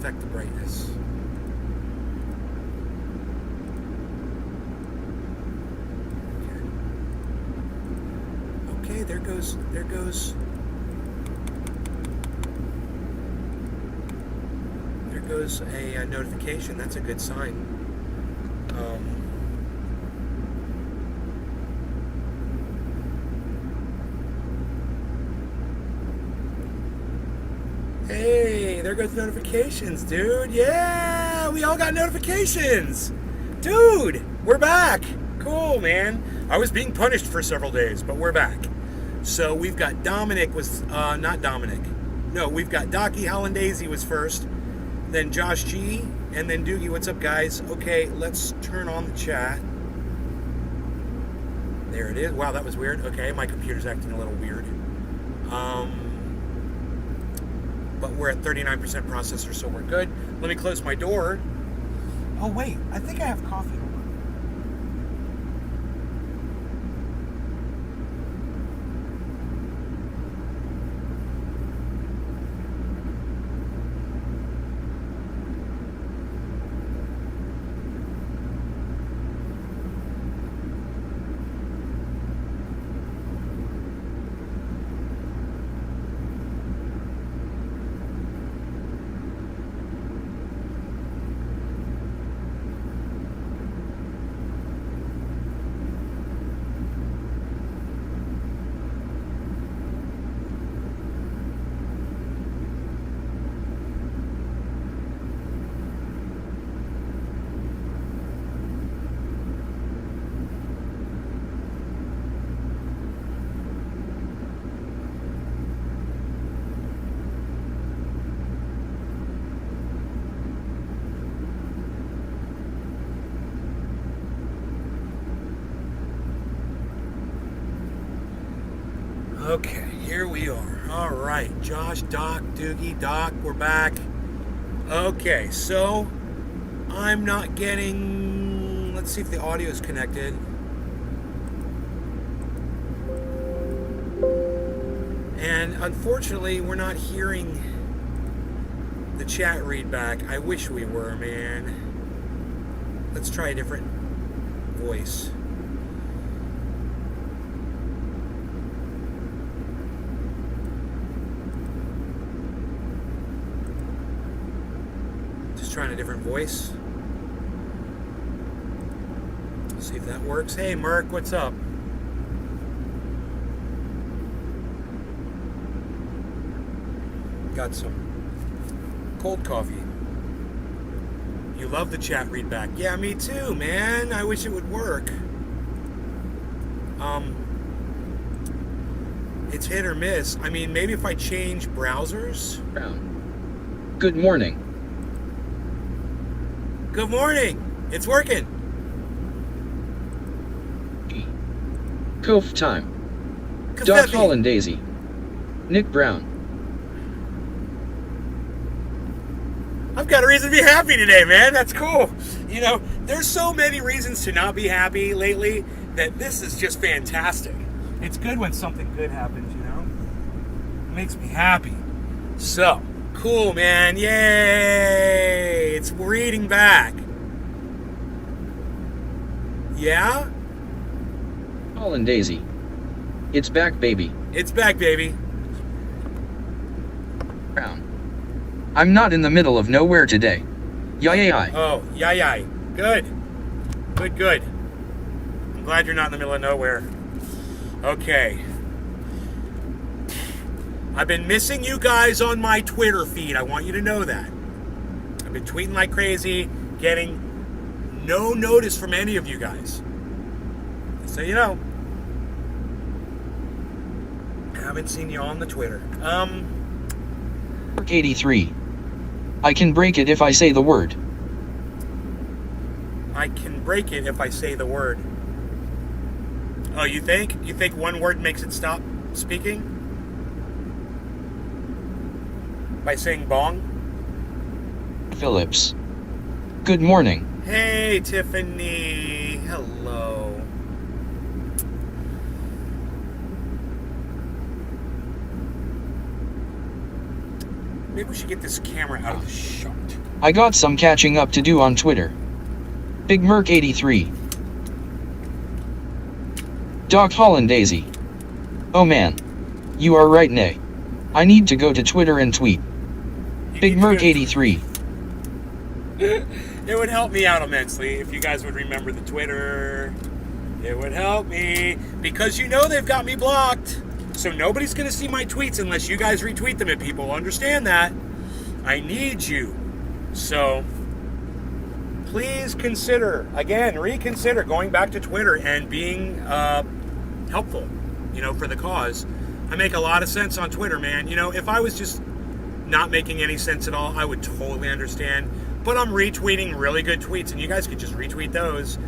affect the brightness. Okay, there goes a notification. That's a good sign. Hey, there goes notifications, dude. Yeah, we all got notifications. Dude, we're back. Cool, man. I was being punished for several days, but we're back. So we've got Dominic was, not Dominic. No, we've got Docky Hollandaise was first, then Josh G, and then Doogie. What's up, guys? Okay, let's turn on the chat. There it is. Wow, that was weird. Okay, my computer's acting a little weird. But we're at 39% processor, so we're good. Let me close my door. Oh, wait. I think I have coffee. Okay, here we are. All right, Josh, Doc, Doogie, Doc, we're back. Okay, so I'm not getting... Let's see if the audio is connected. And unfortunately, we're not hearing the chat read back. I wish we were, man. Let's try a different voice. Trying a different voice. See if that works. Hey, Merc, what's up? Got some cold coffee. You love the chat read back. Yeah, me too, man. I wish it would work. It's hit or miss. I mean, maybe if I change browsers. Brown. Good morning. Good morning. It's working. Cove time. Doc Hollandaise. Nick Brown. I've got a reason to be happy today, man. That's cool. You know, there's so many reasons to not be happy lately that this is just fantastic. It's good when something good happens, you know? It makes me happy. So, cool, man. Yay! It's reading back. Yeah? Hollandaise. It's back, baby. It's back, baby. Brown. I'm not in the middle of nowhere today. Yay. Oh, yay. Good. Good. I'm glad you're not in the middle of nowhere. Okay. I've been missing you guys on my Twitter feed. I want you to know that. I've been tweeting like crazy, getting no notice from any of you guys. So you know. I haven't seen you on the Twitter. 83. I can break it if I say the word. I can break it if I say the word. Oh, you think? You think one word makes it stop speaking? By saying bong? Phillips. Good morning. Hey, Tiffany. Hello. Maybe we should get this camera out of the shot. I got some catching up to do on Twitter. Big Merc 83. Doc Holland Daisy. Oh man. You are right, Nay. I need to go to Twitter and tweet. Big Merc 83. It would help me out immensely if you guys would remember the Twitter. It would help me. Because you know they've got me blocked. So nobody's going to see my tweets unless you guys retweet them, and people understand that. I need you. So please consider, again, reconsider going back to Twitter and being helpful, for the cause. I make a lot of sense on Twitter, man. If I was just not making any sense at all, I would totally understand. But I'm retweeting really good tweets, and you guys could just retweet those.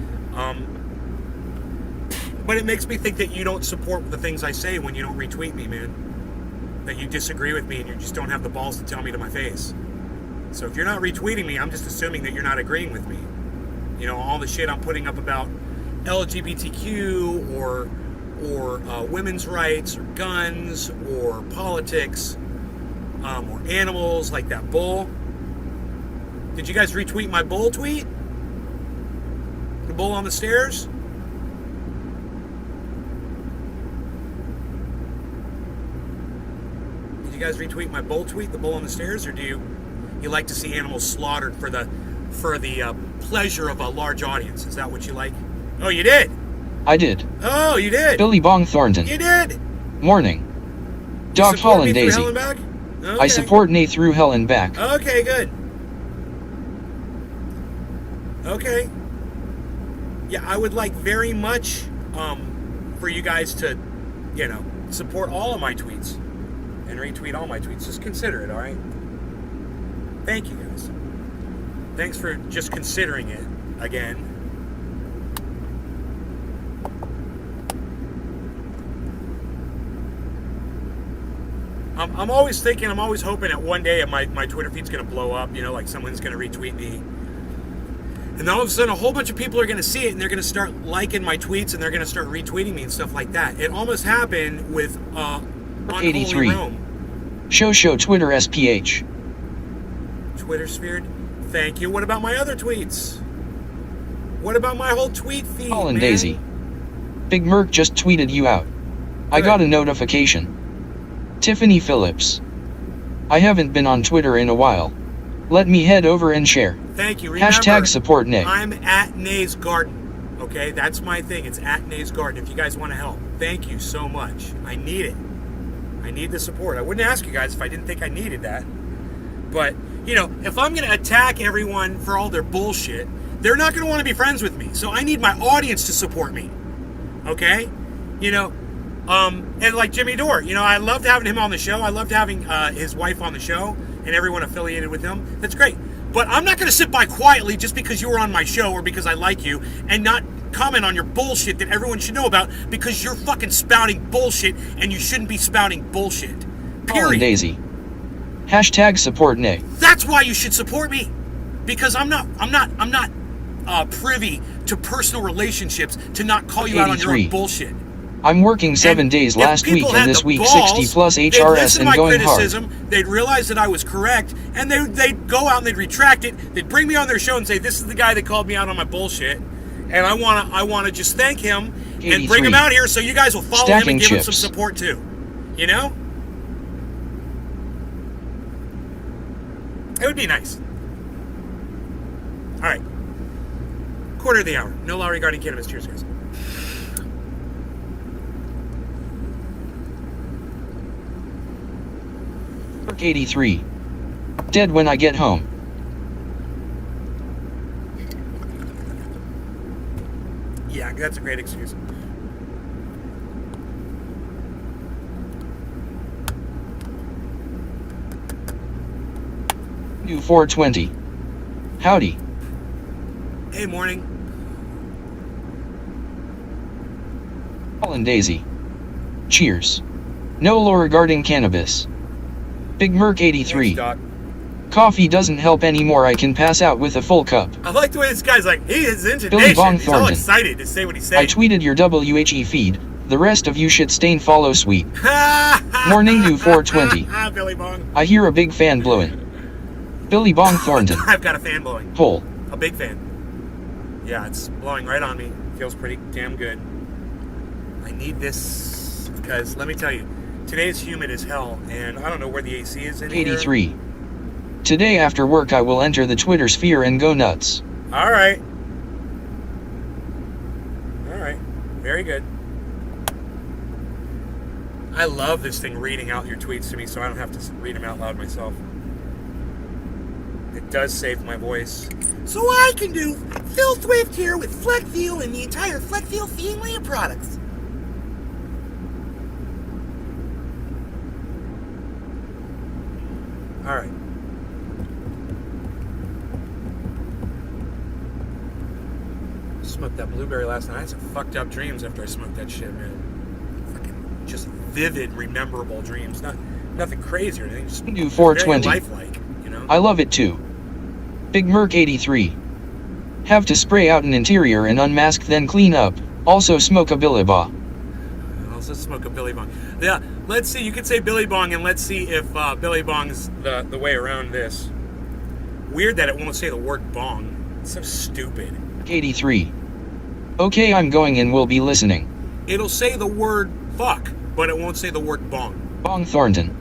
But it makes me think that you don't support the things I say when you don't retweet me, man. That you disagree with me and you just don't have the balls to tell me to my face. So if you're not retweeting me, I'm just assuming that you're not agreeing with me. All the shit I'm putting up about LGBTQ or women's rights or guns or politics or animals like that bull. Did you guys retweet my bull tweet? The bull on the stairs? Did you guys retweet my bull tweet, the bull on the stairs, or do you like to see animals slaughtered for the pleasure of a large audience? Is that what you like? Oh, you did? I did. Oh, you did? Billy Bong Thornton. You did? Morning. You Doc support Holland me through Daisy. hell and back? Okay. I support Nay through hell and back. Okay, good. Okay. Yeah, I would like very much for you guys to, support all of my tweets and retweet all my tweets. Just consider it, all right? Thank you, guys. Thanks for just considering it again. I'm always thinking, I'm always hoping that one day my Twitter feed's going to blow up, like someone's going to retweet me. And then all of a sudden, a whole bunch of people are going to see it, and they're going to start liking my tweets, and they're going to start retweeting me and stuff like that. It almost happened with Unholy 83. Rome. Show Twitter SPH. Twitter sphered. Thank you. What about my other tweets? What about my whole tweet feed, Holland man? Daisy. Big Merc just tweeted you out. I got a notification. Tiffany Phillips. I haven't been on Twitter in a while. Let me head over and share. Thank you. Remember, Hashtag support Nay. I'm at Nay's Garden. Okay, that's my thing. It's at Nay's Garden. If you guys want to help, thank you so much. I need it. I need the support. I wouldn't ask you guys if I didn't think I needed that. But, if I'm going to attack everyone for all their bullshit, they're not going to want to be friends with me. So I need my audience to support me. Okay? And like Jimmy Dore, I loved having him on the show. I loved having his wife on the show and everyone affiliated with him. That's great. But I'm not going to sit by quietly just because you were on my show or because I like you and not comment on your bullshit that everyone should know about because you're fucking spouting bullshit and you shouldn't be spouting bullshit. Holland Period. Daisy. Hashtag support Nay. That's why you should support me. Because I'm not privy to personal relationships to not call you out on your 83. own bullshit. I'm working 7 days If last week people and had this the week balls, 60 plus they'd HRS listen to and my going hard. criticism, they'd realize that I was correct, and they'd go out and they'd retract it. They'd bring me on their show and say, "This is the guy that called me out on my bullshit," and I wanna just thank him and 83. bring him out here so you guys will follow him Stacking and give him chips. some support too. It would be nice. All right, quarter of the hour. No law regarding cannabis. Cheers, guys. Merc 83. Dead when I get home. Yeah, that's a great excuse. New 420. Howdy. Hey, morning. Holland Daisy. Cheers. No law regarding cannabis. Big Merc 83. Thanks, Doc. Coffee doesn't help anymore. I can pass out with a full cup. I like the way this guy's like, he is Billy intonation. Bong He's all Thornton. excited to say what he I said. tweeted your WHE feed. The rest of you shit stain follow sweet. Morning Dew 420. Billy Bong. I hear a big fan blowing. Billy Bong Thornton. I've got a fan blowing. Pull. A big fan. Yeah, it's blowing right on me. Feels pretty damn good. I need this because let me tell you, today is humid as hell, and I don't know where the AC is in 83. here. Today after work I will enter the Twitter sphere and go nuts. All right. All right. Very good. I love this thing reading out your tweets to me so I don't have to read them out loud myself. It does save my voice. So I can do Phil Swift here with FlexFuel and the entire FlexFuel family of products. All right. Smoked that blueberry last night. I had some fucked up dreams after I smoked that shit, man. Fucking just vivid, rememberable dreams. Nothing crazy or anything. Just Do 420. very lifelike, you know. I love it too. Big Merc 83. Have to spray out an interior and unmask then clean up. Also smoke a Billy Bong. Also smoke a Billy Bong. Yeah, let's see. You could say Billy Bong, and let's see if Billy Bong's the way around this. Weird that it won't say the word bong. It's so stupid. 83. Okay, I'm going and will be listening. It'll say the word fuck, but it won't say the word bong. Bong Thornton.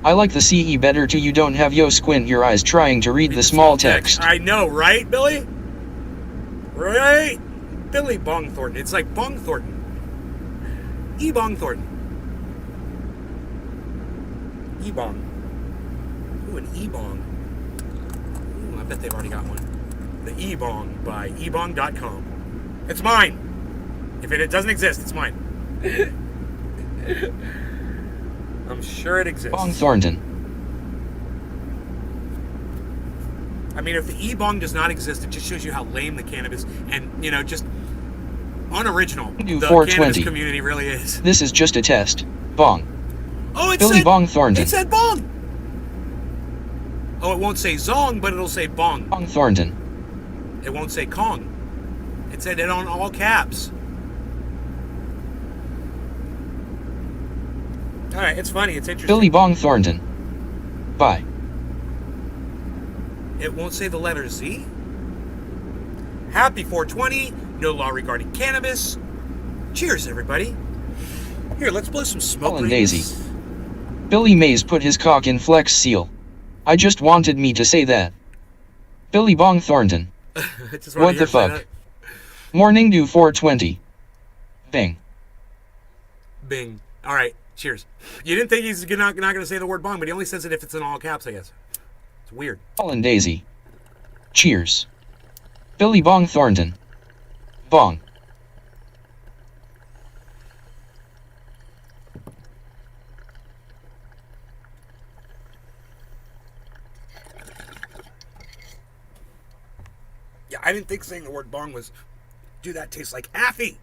I like the CE better too. You don't have yo squint your eyes trying to read the small text. I know, right, Billy? Right? Billy Bong Thornton. It's like Bong Thornton. E-Bong Thornton. E-Bong. Ooh, an E-Bong. Ooh, I bet they've already got one. The E-Bong by ebong.com. It's mine. If it doesn't exist, it's mine. I'm sure it exists. Bong Thornton. I mean, if the E-Bong does not exist, it just shows you how lame the cannabis and, you know, just unoriginal Do the 420. cannabis community really is. This is just a test. Bong. Oh, it Billy said Bong Thornton. It said bong. Oh, it won't say zong, but it'll say bong. Bong Thornton. It won't say Kong. It said it on all caps. Alright, it's funny, it's interesting. Billy Bong Thornton. Bye. It won't say the letter Z. Happy 420. No law regarding cannabis. Cheers, everybody. Here, let's blow some smoke. Colin Daisy. Billy Mays put his cock in Flex Seal. I just wanted me to say that. Billy Bong Thornton. What the fuck? Morning Dew 420. Bing. Bing. All right. Cheers. You didn't think he's not going to say the word bong, but he only says it if it's in all caps, I guess. It's weird. Colin Daisy. Cheers. Billy Bong Thornton. Bong. Yeah, I didn't think saying the word bong was, dude, that tastes like Affy.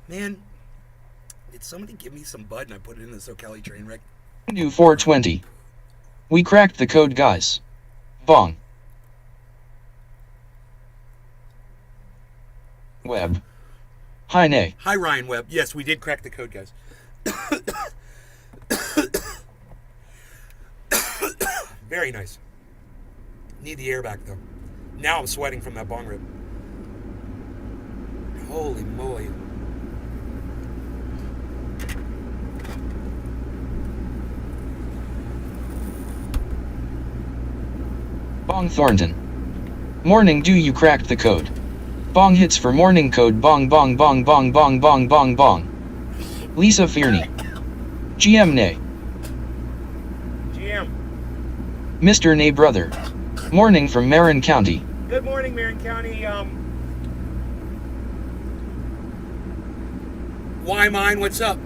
Man, did somebody give me some bud and I put it in the SoCali train wreck? Dew 420. We cracked the code, guys. Bong. Web. Hi, Nay. Hi, Ryan Webb. Yes, we did crack the code, guys. Very nice. Need the air back, though. Now I'm sweating from that bong rip. Holy moly. Bong Thornton. Morning Dew, you cracked the code. Bong hits for morning code. Bong bong bong bong bong bong bong bong. Lisa Fearney. GM Nay. GM. Mr. Nay brother. Morning from Marin County. Good morning, Marin County. Why mine? What's up?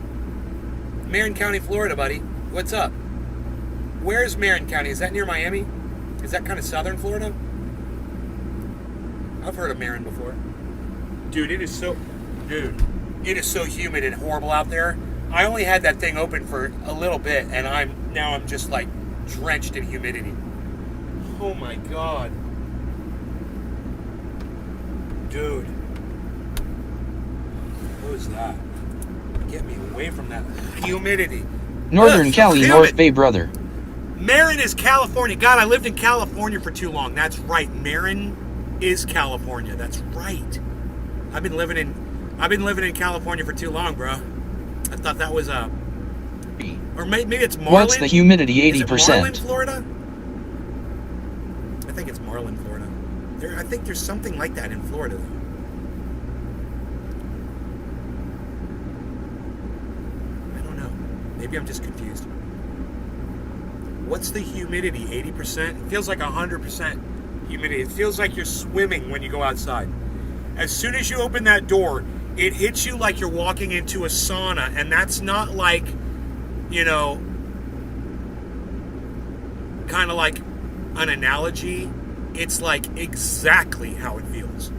Marin County, Florida, buddy. What's up? Where's Marin County? Is that near Miami? Is that kind of southern Florida? I've heard of Marin before. Dude, it is so humid and horrible out there. I only had that thing open for a little bit, and I'm just like drenched in humidity. Oh my god. Dude. What was that? Get me away from that humidity. Northern Ugh, Cali, North Bay, brother. Marin is California. God, I lived in California for too long. That's right. Marin is California. That's right. I've been living in California for too long, bro. I thought that was or maybe it's Marlin. What's the humidity? 80%. Is it Marlin, Florida? I think it's Marlin, Florida. I think there's something like that in Florida, though. I don't know. Maybe I'm just confused. What's the humidity? 80%? It feels like 100% humidity. It feels like you're swimming when you go outside. As soon as you open that door, it hits you like you're walking into a sauna, and that's not like, you know, kind of like an analogy. It's like exactly how it feels.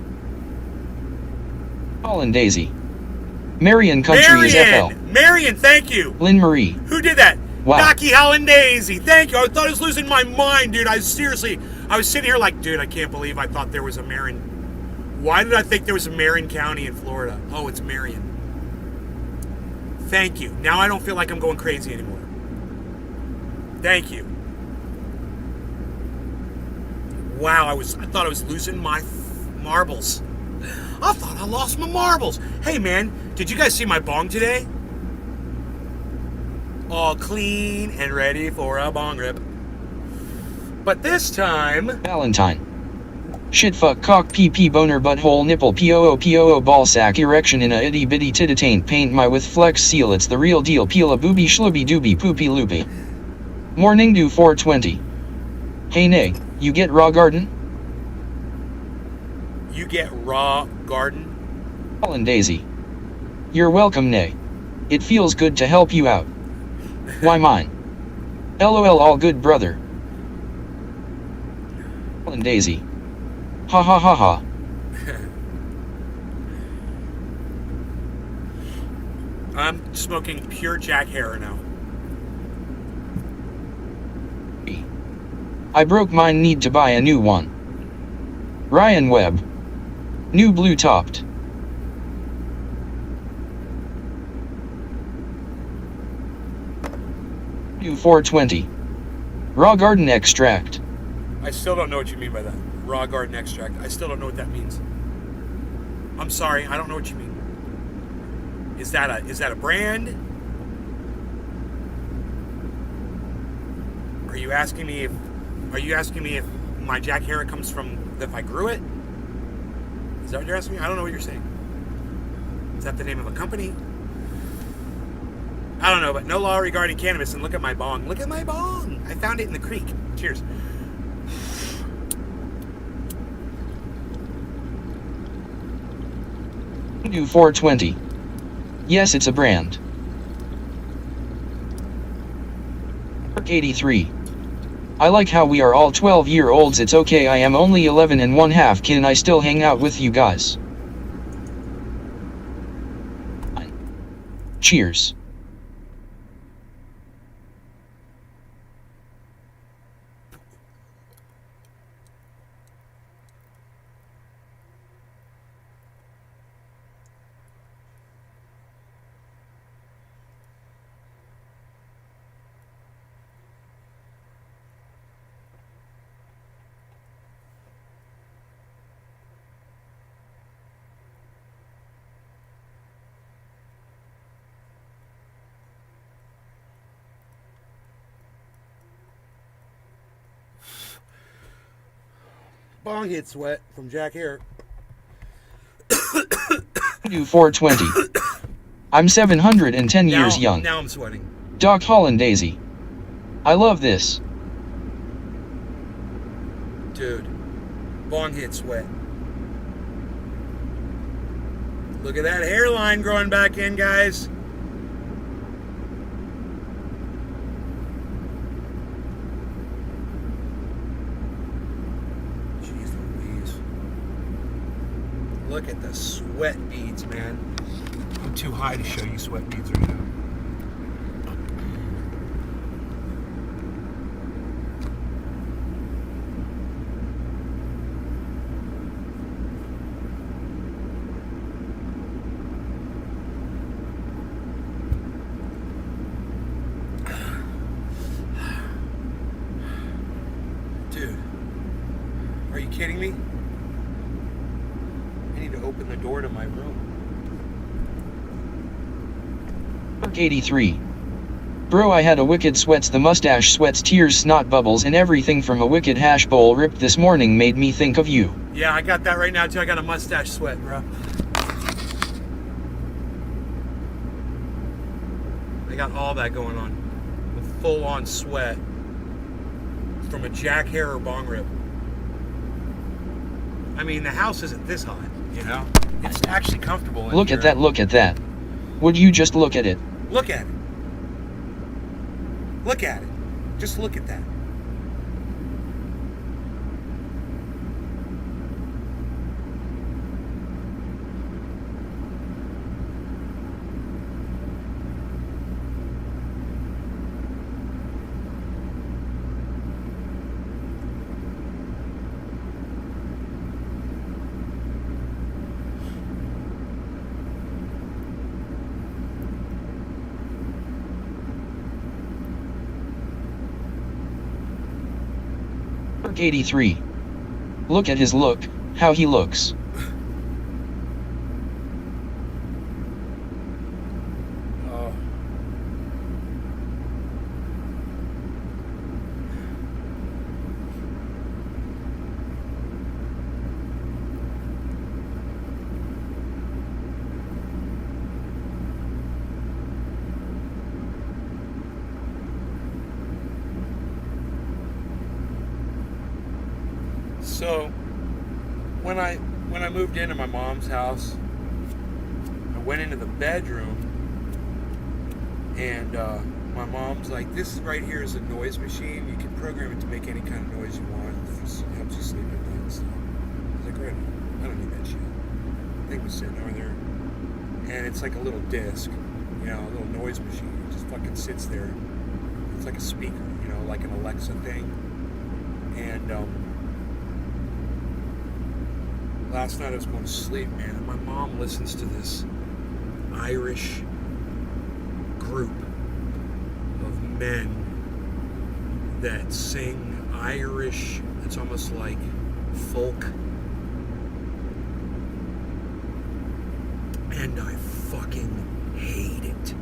Holland Daisy. Marion Country is FL. Marion, thank you. Lynn Marie. Who did that? Wow. Naki Hollandaise. Thank you. I thought I was losing my mind, dude. I was sitting here like, dude, I can't believe I thought there was a Marion. Why did I think there was a Marin County in Florida? Oh, it's Marion. Thank you. Now I don't feel like I'm going crazy anymore. Thank you. Wow, I thought I was losing my marbles. I thought I lost my marbles. Hey, man, did you guys see my bong today? All clean and ready for a bong rip. But this time... Valentine. Shit fuck cock PP boner butthole nipple poo ball sack erection in a itty bitty tittain paint my with flex seal it's the real deal peel a booby schlooby dooby poopy loopy. Morning dew 420. Hey nay, you get raw garden? You get raw garden? Holland Daisy. You're welcome nay. It feels good to help you out. Why mine? LOL all good brother. Holland Daisy. Ha ha ha ha. I'm smoking pure Jack Herer now. I broke mine, need to buy a new one. Ryan Webb. New blue topped. New 420. Raw garden extract. I still don't know what you mean by that. Raw garden extract. I still don't know what that means. I'm sorry, I don't know what you mean. Is that a brand? Are you asking me if my Jack Herer comes from if I grew it? Is that what you're asking me? I don't know what you're saying. Is that the name of a company? I don't know, but no law regarding cannabis, and look at my bong. Look at my bong! I found it in the creek. Cheers. New 420. Yes, it's a brand. 83. I like how we are all 12-year-olds. It's okay, I am only 11 and 1/2. Can I still hang out with you guys? Cheers. Bong hit sweat from Jack Herer. New 420. I'm 710 years young. Now I'm sweating. Doc Holland Daisy. I love this. Dude. Bong hit sweat. Look at that hairline growing back in, guys. Look at the sweat beads, man. I'm too high to show you sweat beads right now. kidding me? I need to open the door to my room. 83. Bro, I had a wicked sweats, the mustache sweats, tears, snot bubbles, and everything from a wicked hash bowl ripped this morning made me think of you. Yeah, I got that right now too. I got a mustache sweat, bro. I got all that going on. A full-on sweat from a jack hair or bong rip. I mean, the house isn't this hot, you know? It's actually comfortable in Look here. at that, look at that. Would you just look at it? Look at it. Look at it. Just look at that. Mark 83. Look at his look, how he looks. Oh. So when I moved into my mom's house, I went into the bedroom, and my mom's like, "This right here is a noise machine. You can program it to make any kind of noise you want. It helps you sleep at night and stuff." I was like, "Great, I don't need that shit." The thing was sitting over there, and it's like a little disc, you know, a little noise machine. It just fucking sits there. It's like a speaker, you know, like an Alexa thing. And last night I was going to sleep, man, and my mom listens to this Irish group of men that sing Irish. It's almost like folk. And I fucking hate it.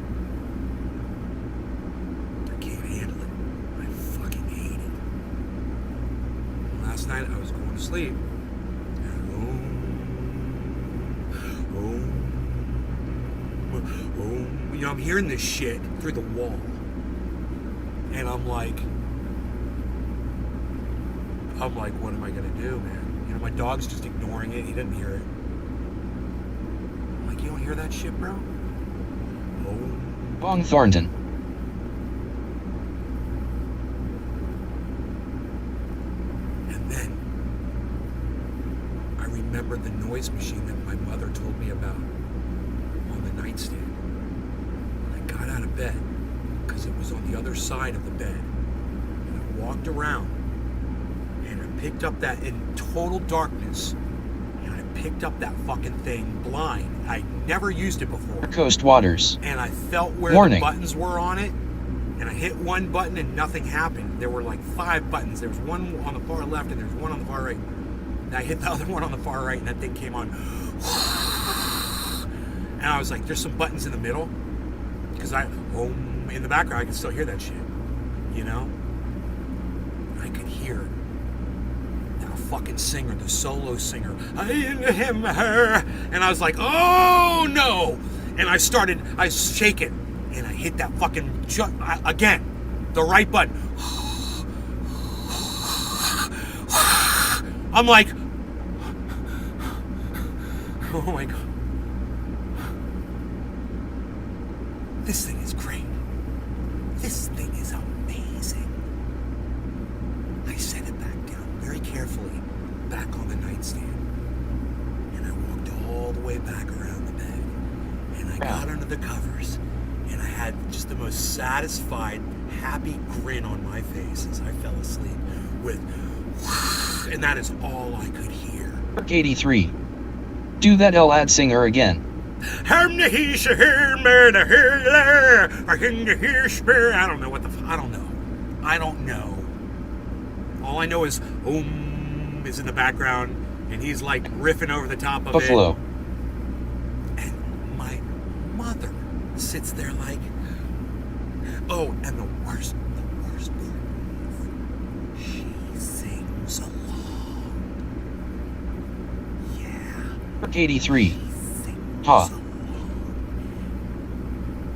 I can't handle it. I fucking hate it. Last night I was going to sleep. You know, I'm hearing this shit through the wall, and I'm like, what am I gonna do, man? You know, my dog's just ignoring it. He didn't hear it. I'm like, you don't hear that shit, bro? Bong Thornton. And then I remembered the noise machine that my mother told me about on the nightstand. Got out of bed because it was on the other side of the bed, and I walked around and I picked up that in total darkness, and I picked up that fucking thing blind. I never used it before. Coast Waters. And I felt where Warning. the buttons were on it, and I hit one button and nothing happened. There were like 5 buttons. There was one on the far left and there was one on the far right. And I hit the other one on the far right, and that thing came on. And I was like, there's some buttons in the middle. Because in the background, I could still hear that shit, you know? I could hear that fucking singer, the solo singer, him, her, and I was like, oh no! And I was shaking, and I hit that fucking, again, the right button. I'm like, oh my God. This thing is great. This thing is amazing. I set it back down very carefully, back on the nightstand. And I walked all the way back around the bed. And I got under the covers. And I had just the most satisfied, happy grin on my face as I fell asleep with, and that is all I could hear. 83. Do that Elad singer again. I don't know what I don't know. All I know is Boom is in the background, and he's like riffing over the top of Buffalo. it. And my mother sits there like, oh, and the worst part is she sings along. Yeah. 83. She sings Ha. along.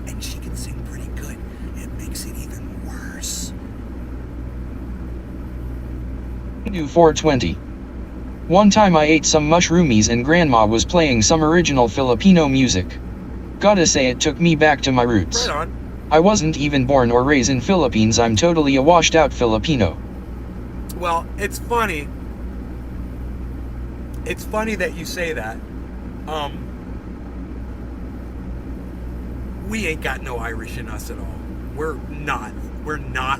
And she can sing pretty good. It makes it even worse. New 420. One time I ate some mushroomies and grandma was playing some original Filipino music. Gotta say it took me back to my roots. Right on. I wasn't even born or raised in Philippines, I'm totally a washed out Filipino. Well, it's funny. It's funny that you say that. We ain't got no Irish in us at all. We're not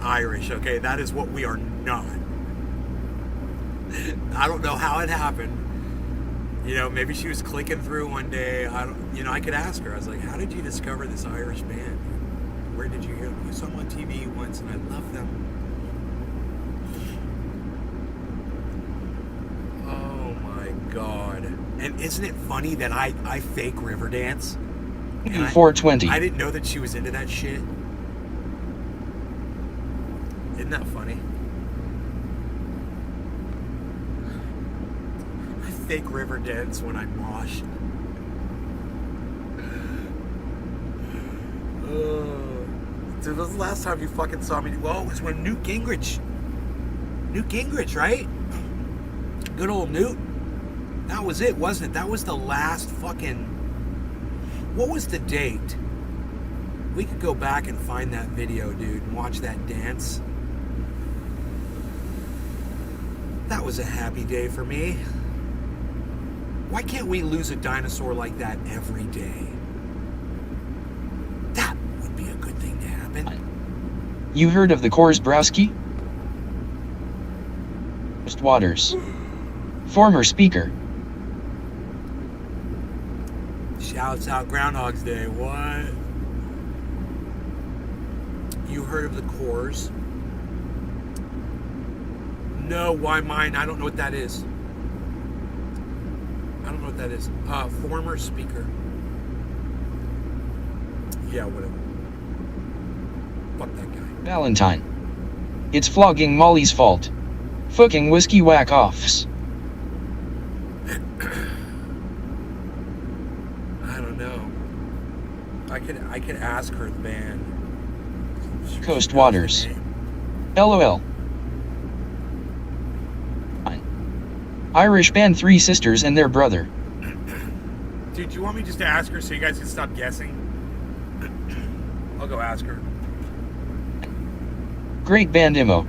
Irish, okay? That is what we are not. I don't know how it happened. You know, maybe she was clicking through one day. I could ask her. I was like, how did you discover this Irish band? Where did you hear them? I saw them on TV once and I love them. Oh my God. And isn't it funny that I fake river dance? New 420. I didn't know that she was into that shit. Isn't that funny? I fake river dance when I mosh. Dude, was the last time you fucking saw me? Well, it was when Newt Gingrich, right? Good old Newt. That was it, wasn't it? That was the last fucking... What was the date? We could go back and find that video, dude, and watch that dance. That was a happy day for me. Why can't we lose a dinosaur like that every day? That would be a good thing to happen. You heard of the Korsbrowski? Waters. Former speaker. Shouts out Groundhog's Day. What? You heard of the Coors? No, why mine? I don't know what that is. I don't know what that is. Former speaker. Yeah, whatever. Fuck that guy. Valentine. It's flogging Molly's fault. Fucking whiskey whack-offs. I don't know. I could ask her the band. Coast Waters. LOL. Irish band Three Sisters and their brother. Dude, do you want me just to ask her so you guys can stop guessing? I'll go ask her. Great band Imo.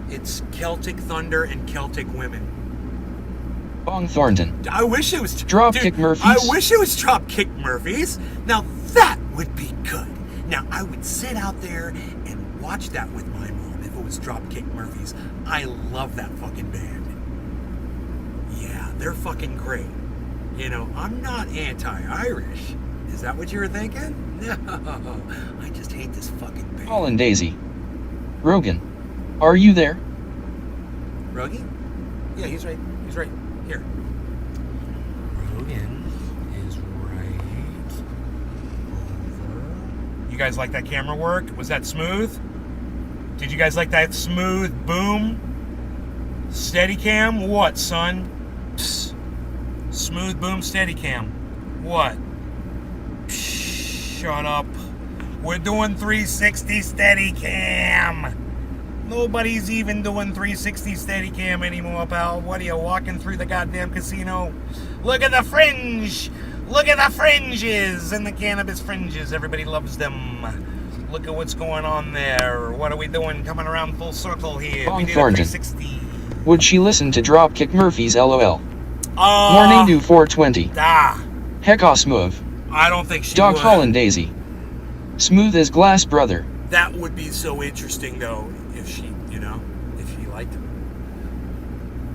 It's Celtic Thunder and Celtic Women. Bong Thornton. I wish it was Dropkick Murphys. I wish it was Dropkick Murphys. Now that would be good. Now I would sit out there and watch that with my mom if it was Dropkick Murphys. I love that fucking band. Yeah, they're fucking great. You know, I'm not anti-Irish. Is that what you were thinking? No, I just hate this fucking band. Paul and Daisy. Rogan. Are you there? Rogie? Yeah, he's right. He's right here. Rogan is right over. You guys like that camera work? Was that smooth? Did you guys like that smooth boom? Steady cam? What, son? Psst. Smooth boom steady cam. What? Psst, shut up. We're doing 360 steady cam. Nobody's even doing 360 Steadicam anymore, pal. What are you, walking through the goddamn casino? Look at the fringe! Look at the fringes! And the cannabis fringes. Everybody loves them. Look at what's going on there. What are we doing coming around full circle here? Bong We did a Thornton. 360. Would she listen to Dropkick Murphys LOL? Morning do 420. Ah, Heck move. I don't think she Dog would. Paul and Daisy. Smooth as glass, brother. That would be so interesting, though, if she, if she liked him.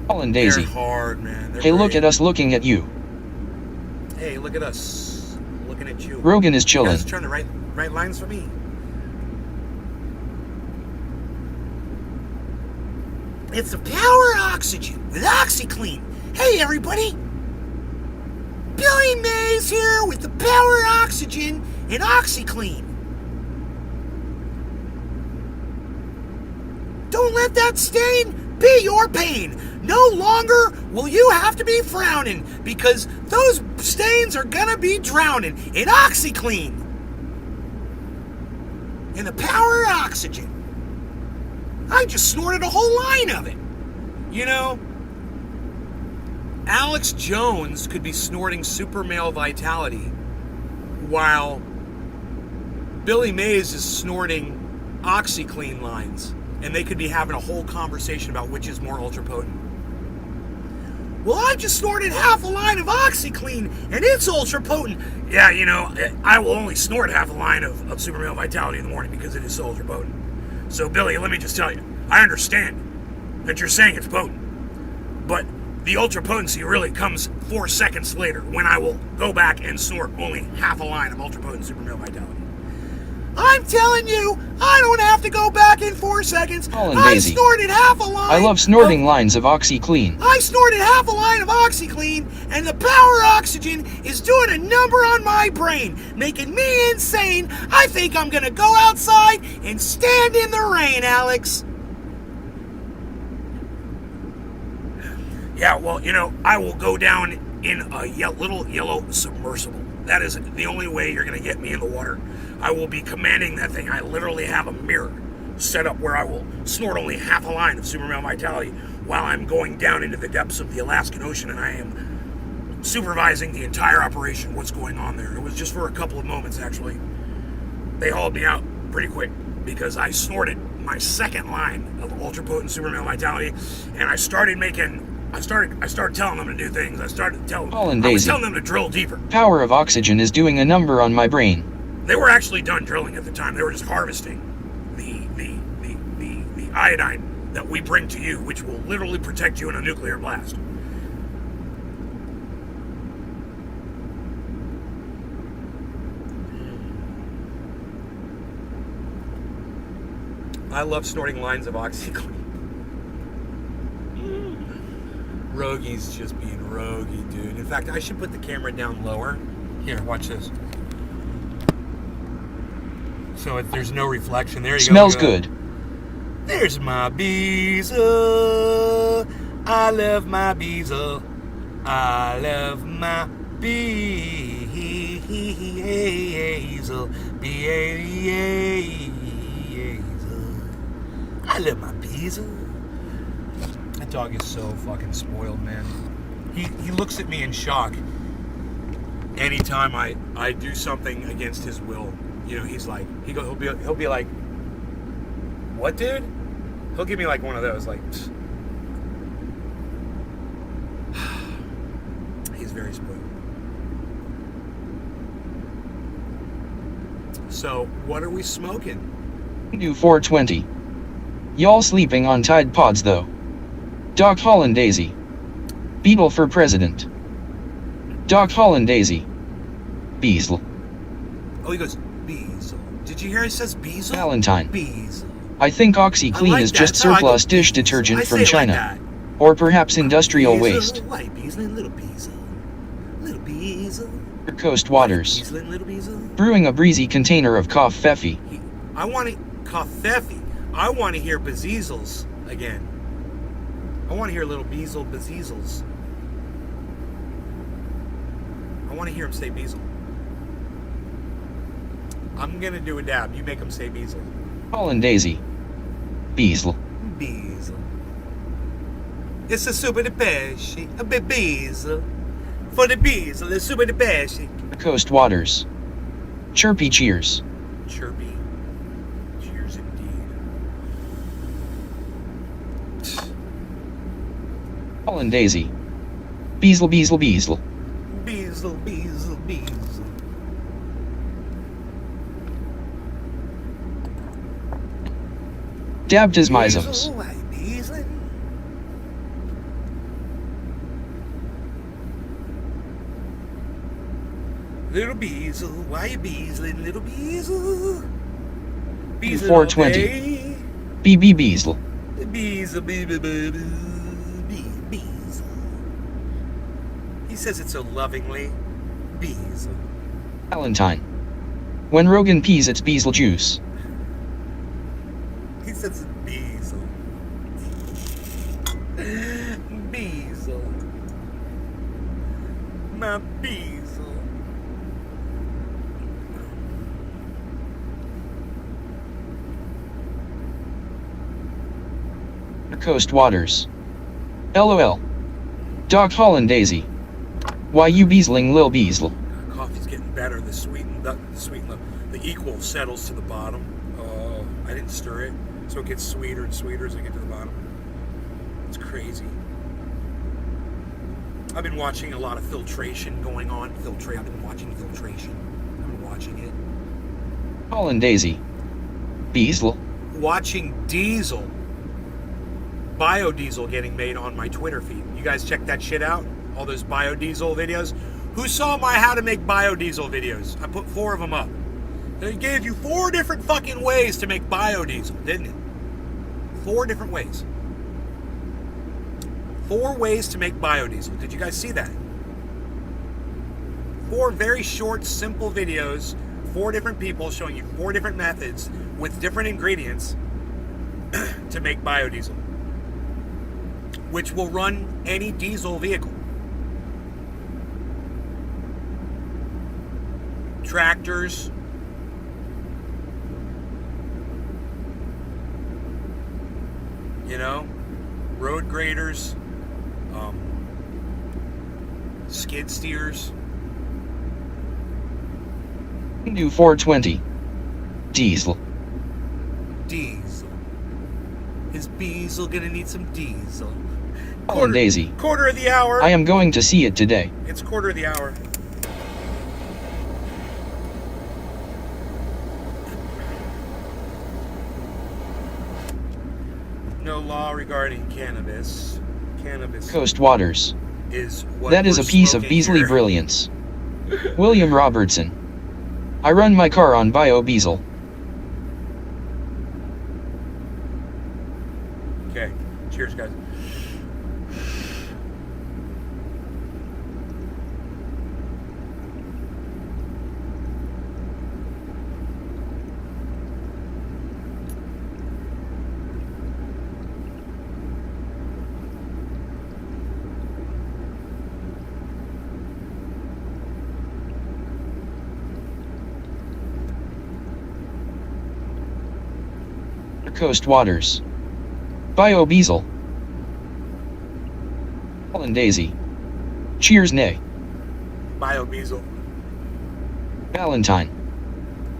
Colin Daisy. They're hard, man. They're Hey, look great. at us looking at you. Hey, look at us looking at you. Rogan is You chillin'. guys trying to write lines for me. It's the Power Oxygen with OxyClean. Hey, everybody. Billy Mays here with the Power Oxygen and OxyClean. Don't let that stain be your pain. No longer will you have to be frowning because those stains are gonna be drowning in OxyClean. And the Power Oxygen. I just snorted a whole line of it. Alex Jones could be snorting Super Male Vitality while Billy Mays is snorting OxyClean lines. And they could be having a whole conversation about which is more ultra potent. Well, I just snorted half a line of OxyClean, and it's ultra potent. Yeah, I will only snort half a line of Super Male Vitality in the morning because it is so ultra potent. So, Billy, let me just tell you, I understand that you're saying it's potent, but the ultra potency really comes 4 seconds later when I will go back and snort only half a line of ultra potent Super Male Vitality. I'm telling you, I don't have to go back in 4 seconds. Colin I Daisy. snorted half a line. I love snorting lines of OxyClean. I snorted half a line of OxyClean, and the Power Oxygen is doing a number on my brain, making me insane. I think I'm gonna go outside and stand in the rain, Alex. Yeah, well, I will go down in a little yellow submersible. That is the only way you're gonna get me in the water. I will be commanding that thing. I literally have a mirror set up where I will snort only half a line of Super Male Vitality while I'm going down into the depths of the Alaskan Ocean, and I am supervising the entire operation, what's going on there. It was just for a couple of moments, actually. They hauled me out pretty quick because I snorted my second line of ultra potent Super Male Vitality, and I started telling them to do things. I was telling them to drill deeper. Power of oxygen is doing a number on my brain. They were actually done drilling at the time. They were just harvesting the iodine that we bring to you, which will literally protect you in a nuclear blast. I love snorting lines of OxyClean. Rogy's just being rogy, dude. In fact, I should put the camera down lower. Here, watch this. So there's no reflection. There you go. Smells good. There's my Beezle. I love my Beezle. I love my Beezle. I love my Beezle. That dog is so fucking spoiled, man. He looks at me in shock anytime I do something against his will. He's like, he'll be like, what, dude? He'll give me like one of those, like, he's very spoiled. So, what are we smoking? New 420. Y'all sleeping on Tide Pods though. Doc Holland Daisy. Beetle for president. Doc Holland Daisy. Beezle. Oh, he goes, Beezle. Did you hear he says Beezle? Valentine. Beezle. I think OxyClean like is that. just That's how I go, surplus dish Beezle. detergent I from say it China. like that. Or perhaps industrial Beezle, waste. White Beezle, little Beezle. Little Beezle. Coast waters. White Beezle, little Beezle. Brewing a breezy container of coffee. I want to coffee. I want to hear Bezeezels again. I want to hear little Bezeezels. I want to hear him say Beezle. I'm gonna do a dab. You make him say Beezle. Holland Daisy. Beezle. Beezle. It's a super de pesce. A bit Beezle. For the Beezle, it's super de pesce. Coast waters. Chirpy cheers. Chirpy. Cheers indeed. Holland Daisy. Beezle. Beezle, Beezle, Beezle. Dabtismisms. Beazle, why you beazling? Little Beazle, why you beazling? Little Beazle. Beazle 420. BB Beazle. Beazle, Beazle. He says it so lovingly. Beazle. Valentine. When Rogan pees, it's Beetlejuice. He says it's Beazle. Beazle. My Beazle. Coast Waters. LOL. Dog Holland Daisy. Why you beazling Lil Beazle? Coffee's getting better. The equal settles to the bottom. I didn't stir it, so it gets sweeter and sweeter as I get to the bottom. It's crazy. I've been watching a lot of filtration going on. I've been watching filtration. I've been watching it. Holland Daisy. Beazle. Watching diesel. Biodiesel getting made on my Twitter feed. You guys check that shit out? All those biodiesel videos? Who saw my how to make biodiesel videos? I put 4 of them up. They gave you 4 different fucking ways to make biodiesel, didn't it? 4 different ways. 4 ways to make biodiesel. Did you guys see that? 4 very short, simple videos. 4 different people showing you 4 different methods with different ingredients to make biodiesel, which will run any diesel vehicle. Tractors, road graders, skid steers. Do 420. Diesel. Diesel. Is Beazle gonna need some diesel? Holland Daisy. Quarter of the hour. I am going to see it today. It's quarter of the hour. No law regarding cannabis. Cannabis Coast Waters. is what That is we're a piece of smoking Beasley here. brilliance. William Robertson. I run my car on biodiesel. Okay. Cheers, guys. Coast Waters. Biodiesel. Holland Daisy. Cheers, nay. Biodiesel. Valentine.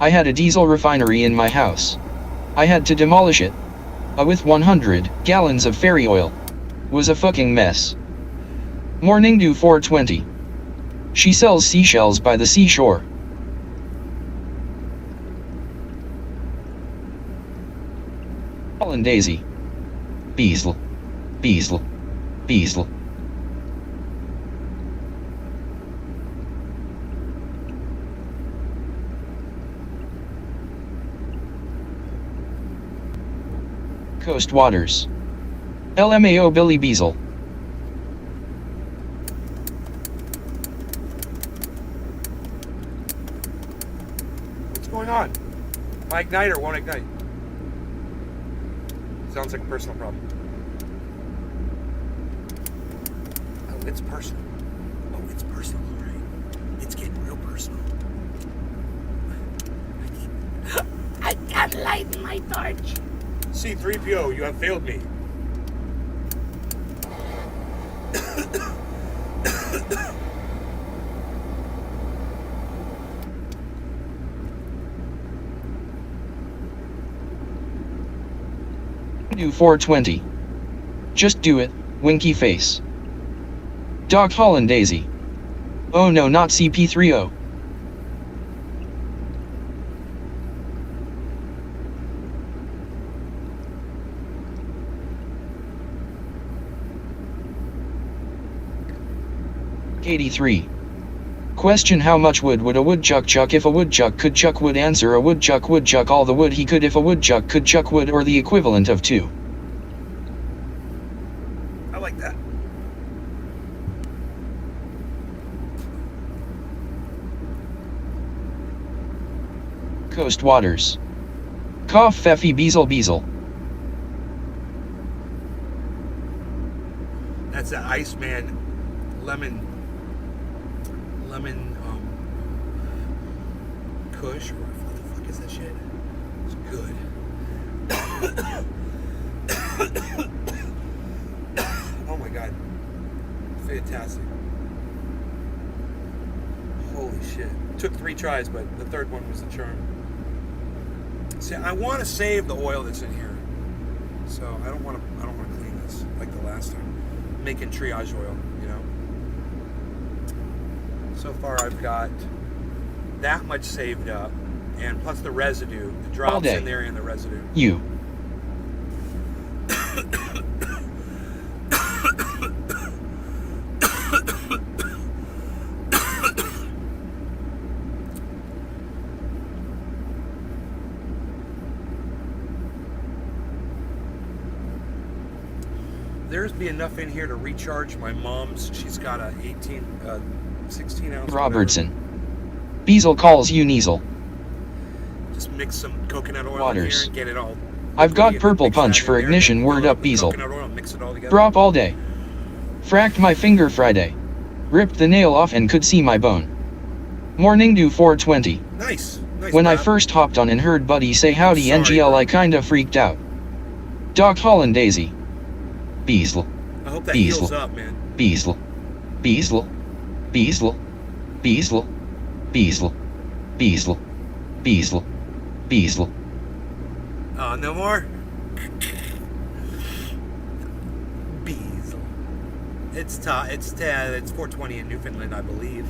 I had a diesel refinery in my house. I had to demolish it. With 100 gallons of fairy oil. Was a fucking mess. Morning dew 420. She sells seashells by the seashore. Holland Daisy. Beazle. Beazle. Beazle. Coast Waters. LMAO Billy Beazle. What's going on? My igniter won't ignite. Sounds like a personal problem. Oh, it's personal. Oh, it's personal, all right. It's getting real personal. I can't light my torch. C-3PO, you have failed me. Do 420. Just do it, winky face. Dog Holland Daisy. Oh no, not CP30. 83. Question: how much wood would a woodchuck chuck if a woodchuck could chuck wood? Answer: a woodchuck would chuck all the wood he could if a woodchuck could chuck wood, or the equivalent of 2. I like that. Coast waters. Cough Pfeffy Beezle Beezle. That's that Iceman lemon Kush. What the fuck is that shit? It's good. Oh my god. Fantastic. Holy shit. Took 3 tries, but the third one was the charm. See, I want to save the oil that's in here. So I don't want to clean this like the last time. I'm making triage oil, you know. So far I've got that much saved up, and plus the residue, the drops in there and the residue. You. There's be enough in here to recharge my mom's. She's got a 16 ounce. Robertson. Beezle calls you Neasel. Just mix some coconut oil Waters. in here and get it all. I've got purple punch for ignition. Word up Beezle. Coconut oil, mix it all together. Drop all day. Fracked my finger Friday. Ripped the nail off and could see my bone. Morning dew 420. Nice. When I Bob. first hopped on and heard Buddy say howdy Sorry, NGL, bro. I kinda freaked out. Doc Holland Daisy. Beezle. I hope that Beezle. heals up, man. Beezle. Beezle. Beezle. Beezle. Beezle. Beezle. Beezle. Beezle. Oh, no more? Beezle. It's 420 in Newfoundland, I believe.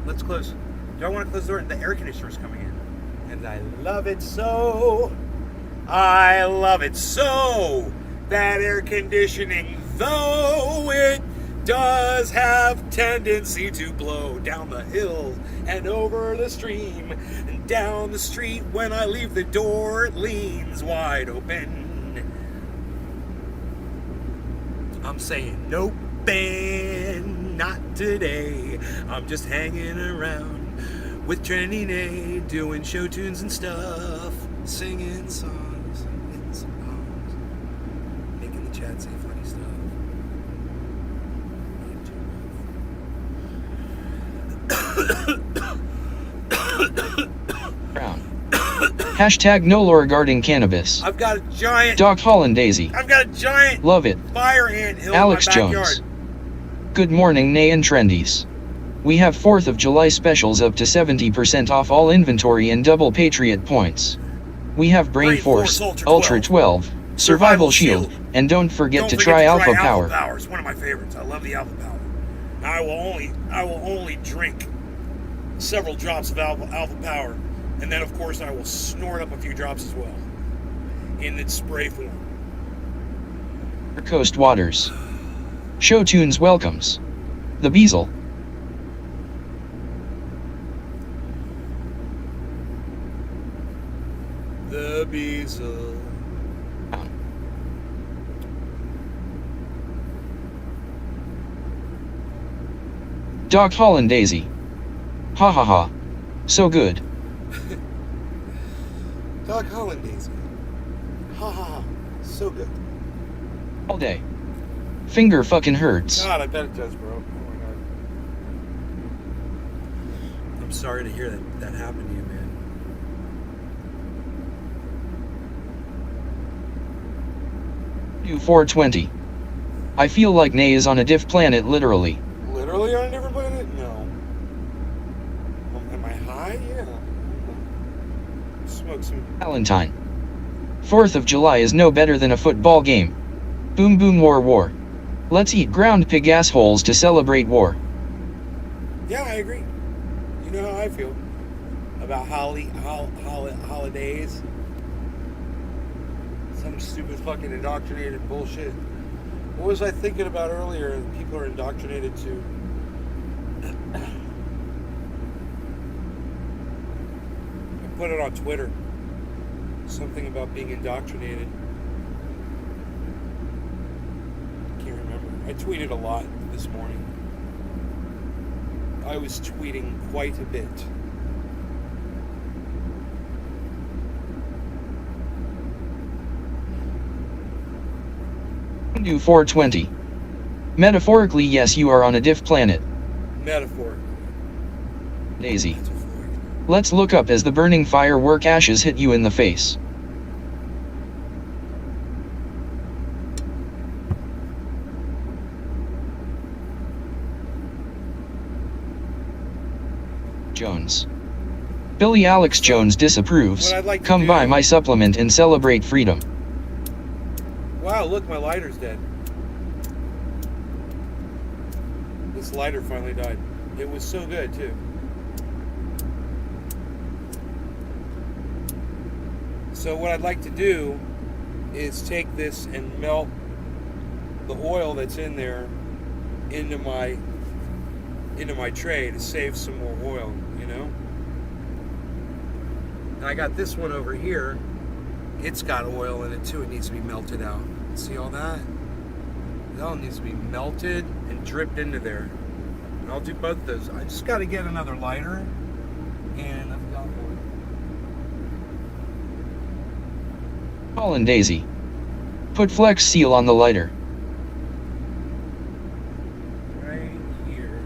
Let's close. Do I want to close the door? The air conditioner's coming in. And I love it so. I love it so. That air conditioning, though it does have tendency to blow down the hill and over the stream and down the street. When I leave the door, it leans wide open. I'm saying nope, and not today. I'm just hanging around with Trendy Nay, doing show tunes and stuff, singing songs, making the chat say funny stuff. Brown. Hashtag no lore regarding cannabis. I've got a giant. Doc Holland Daisy. I've got a giant Love it. fire ant hill Alex in my backyard. Jones. Good morning, Nay and Trendies. We have 4th of July specials up to 70% off all inventory and double Patriot points. We have Brain Force, Ultra 12, Survival Shield, and don't forget to try Alpha Power. It's one of my favorites. I love the Alpha Power. I will only drink several drops of Alpha Power, and then of course I will snort up a few drops as well in its spray form. Coast Waters. Show Tunes welcomes. The Beezle. The Beezle. Doc Holland Daisy. Ha ha ha. So good. Doc Holland Daisy. Ha ha ha. So good. All day. Finger fucking hurts. God, I bet it does, bro. Oh my god. I'm sorry to hear that happened to you, man. Do 420. I feel like Nay is on a diff planet literally. Literally on a different planet? No. Am I high? Yeah. Smoke some. Valentine. 4th of July is no better than a football game. Boom boom war war. Let's eat ground pig assholes to celebrate war. Yeah, I agree. You know how I feel about holidays. Some stupid fucking indoctrinated bullshit. What was I thinking about earlier? People are indoctrinated to. I put it on Twitter. Something about being indoctrinated. I can't remember. I tweeted a lot this morning. I was tweeting quite a bit. Do 420. Metaphorically, yes, you are on a diff planet. Metaphor. Daisy. Let's look up as the burning firework ashes hit you in the face. Jones. Billy Alex Jones disapproves. Come buy my supplement and celebrate freedom. Wow, look, my lighter's dead. This lighter finally died. It was so good, too. So what I'd like to do is take this and melt the oil that's in there into my tray to save some more oil, you know? And I got this one over here. It's got oil in it too. It needs to be melted out. See all that? That all needs to be melted and dripped into there. And I'll do both of those. I just got to get another lighter. And I've got one. Colin Daisy. Put Flex Seal on the lighter. Right here.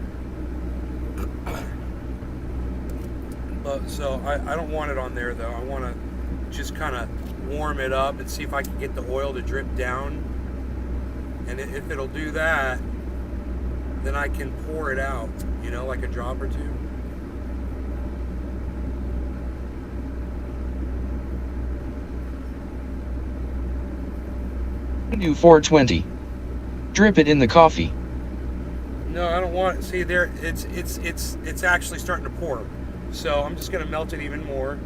So I don't want it on there though. I want to just kind of warm it up and see if I can get the oil to drip down, and if it'll do that, then I can pour it out, you know, like a drop or two. Do 420. Drip it in the coffee. No, I don't want it. See there, it's actually starting to pour, so I'm just gonna melt it even more.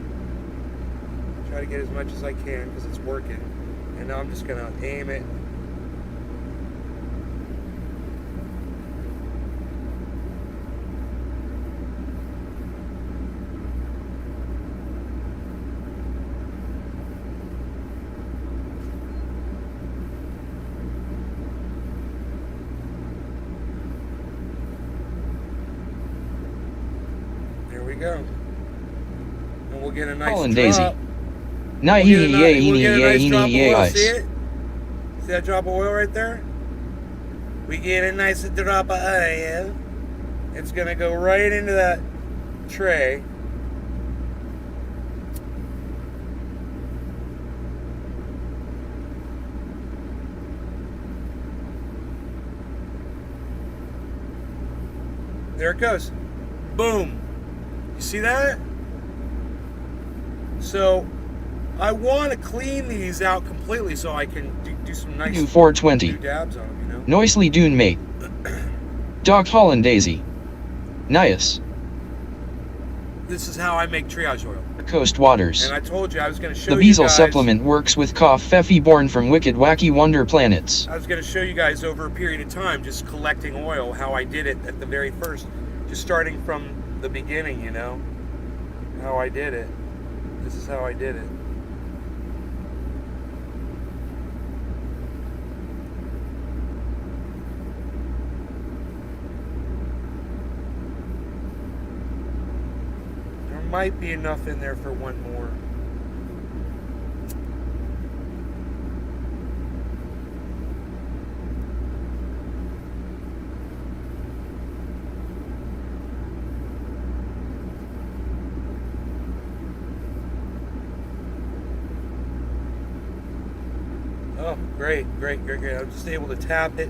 Try to get as much as I can because it's working. And now I'm just gonna aim it. There we go. And we'll get a nice Colin drop. Daisy. We'll get a nice drop of oil. See it? See that drop of oil right there? We get a nice drop of oil. It's gonna go right into that tray. There it goes. Boom. You see that? So I want to clean these out completely so I can do some nice Do 420. new dabs on them, you know? Noisely Dune Mate. Dog Holland Daisy. Nias. This is how I make triage oil. Coast Waters. And I told you I was going to show The you Beazle guys. supplement works with Koff Pfeffy born from Wicked Wacky Wonder Planets. I was going to show you guys over a period of time just collecting oil, how I did it at the very first. Just starting from the beginning, you know? How I did it. This is how I did it. There might be enough in there for one more. Oh, great. I'm just able to tap it.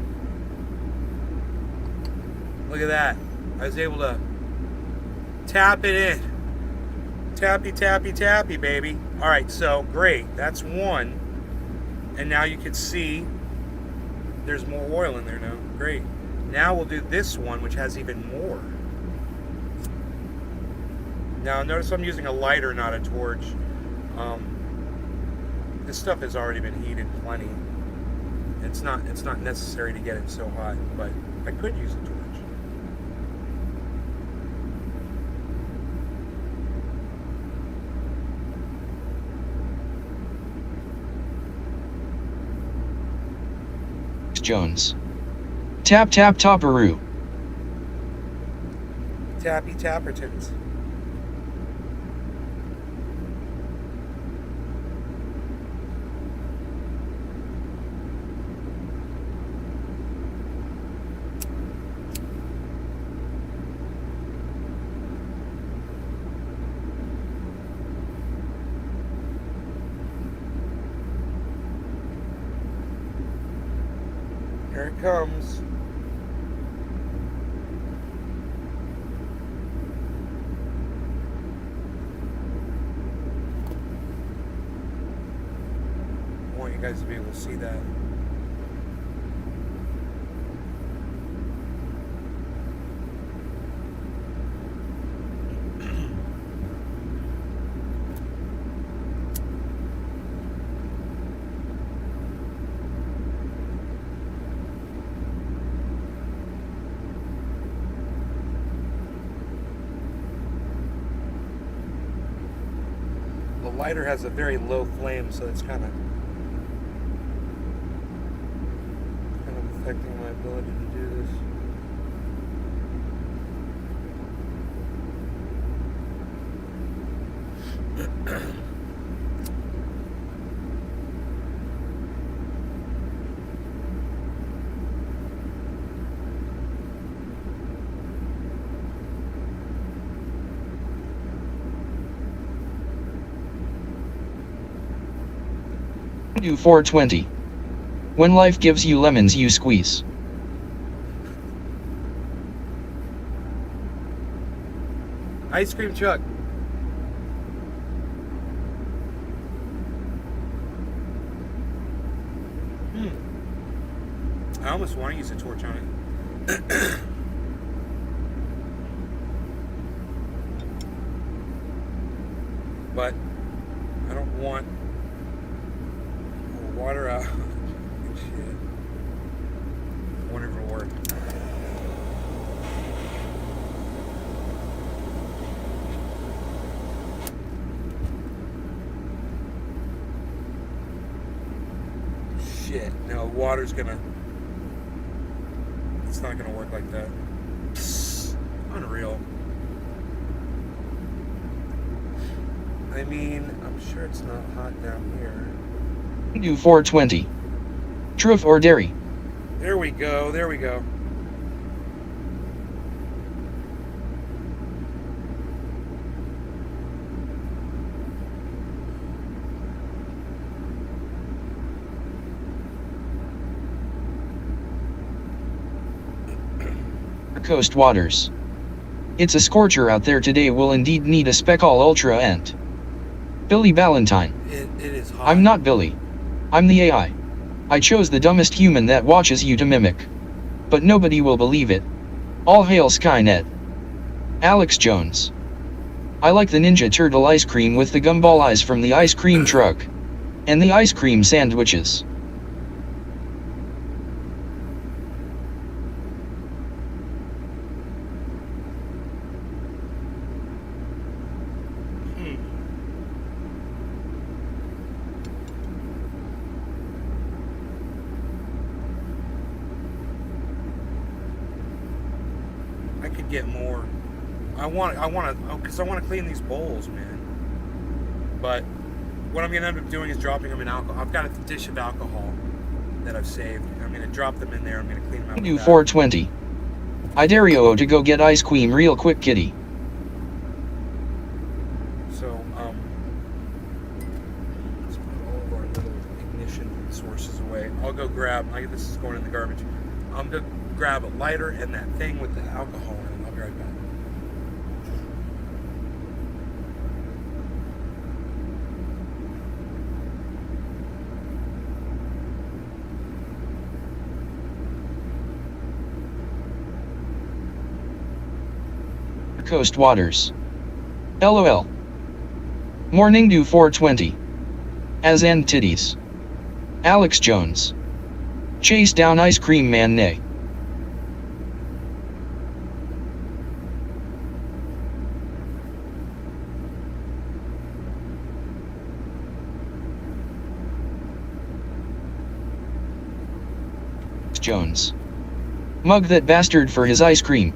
Look at that. I was able to tap it in. Tappy, tappy, tappy, baby. All right, so great. That's one. And now you can see there's more oil in there now. Great. Now we'll do this one, which has even more. Now notice I'm using a lighter, not a torch. This stuff has already been heated plenty. It's not necessary to get it so hot, but I could use a torch. Jones. Tap tap topperoo. Tappy Tappertons. Here it comes. I want you guys to be able to see that. The lighter has a very low flame, so it's kind of affecting my ability to do this. Do 420. When life gives you lemons, you squeeze. Ice cream truck. I almost want to use a torch on it. But I don't want water out. Shit. I wonder if it'll work. Shit. No, water's gonna... It's not gonna work like that. Psst. Unreal. I mean, I'm sure it's not hot down here. Do 420. Truth or dairy? There we go, there we go. Coast waters. It's a scorcher out there today, will indeed need a Speckle Ultra and Billy Ballantyne. It is hot. I'm not Billy. I'm the AI. I chose the dumbest human that watches you to mimic. But nobody will believe it. All hail Skynet. Alex Jones. I like the Ninja Turtle ice cream with the gumball eyes from the ice cream truck. And the ice cream sandwiches. I could get more. I want to, because I want to clean these bowls, man. But what I'm gonna end up doing is dropping them in alcohol. I've got a dish of alcohol that I've saved. I'm gonna drop them in there. I'm gonna clean them out. Do 420. I dare you to go get ice cream real quick, kitty. So, let's put all of our little ignition sources away. I'll go grab. This is going in the garbage. I'm gonna grab a lighter and that thing with the alcohol in it. I'll be right back. Coast waters. LOL. Morning do 420. As and titties. Alex Jones. Chase down ice cream man nay. Jones. Mug that bastard for his ice cream.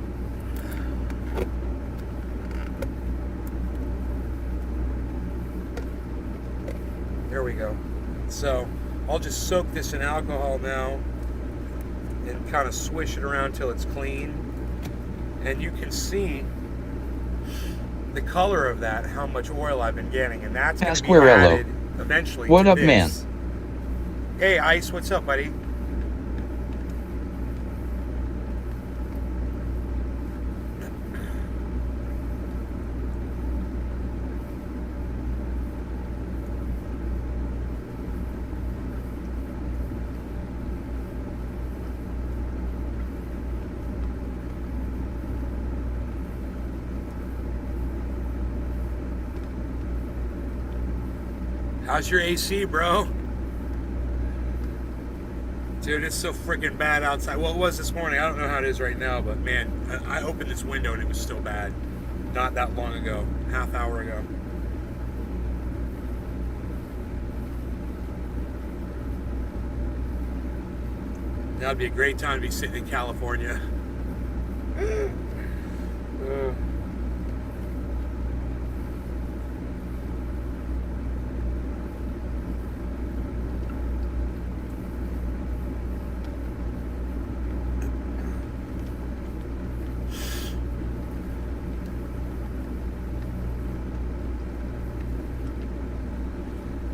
There we go. So I'll just soak this in alcohol now and kind of swish it around till it's clean. And you can see the color of that, how much oil I've been getting, and that's going to be added eventually. What to up, this. man? Hey, Ice, what's up, buddy? How's your AC, bro? Dude, it's so freaking bad outside. Well, it was this morning. I don't know how it is right now, but man, I opened this window and it was still bad. Not that long ago, half hour ago. That would be a great time to be sitting in California.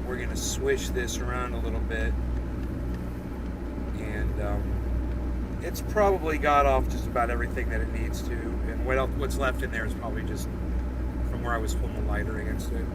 We're going to swish this around a little bit, and it's probably got off just about everything that it needs to, and what's left in there is probably just from where I was pulling the lighter against it.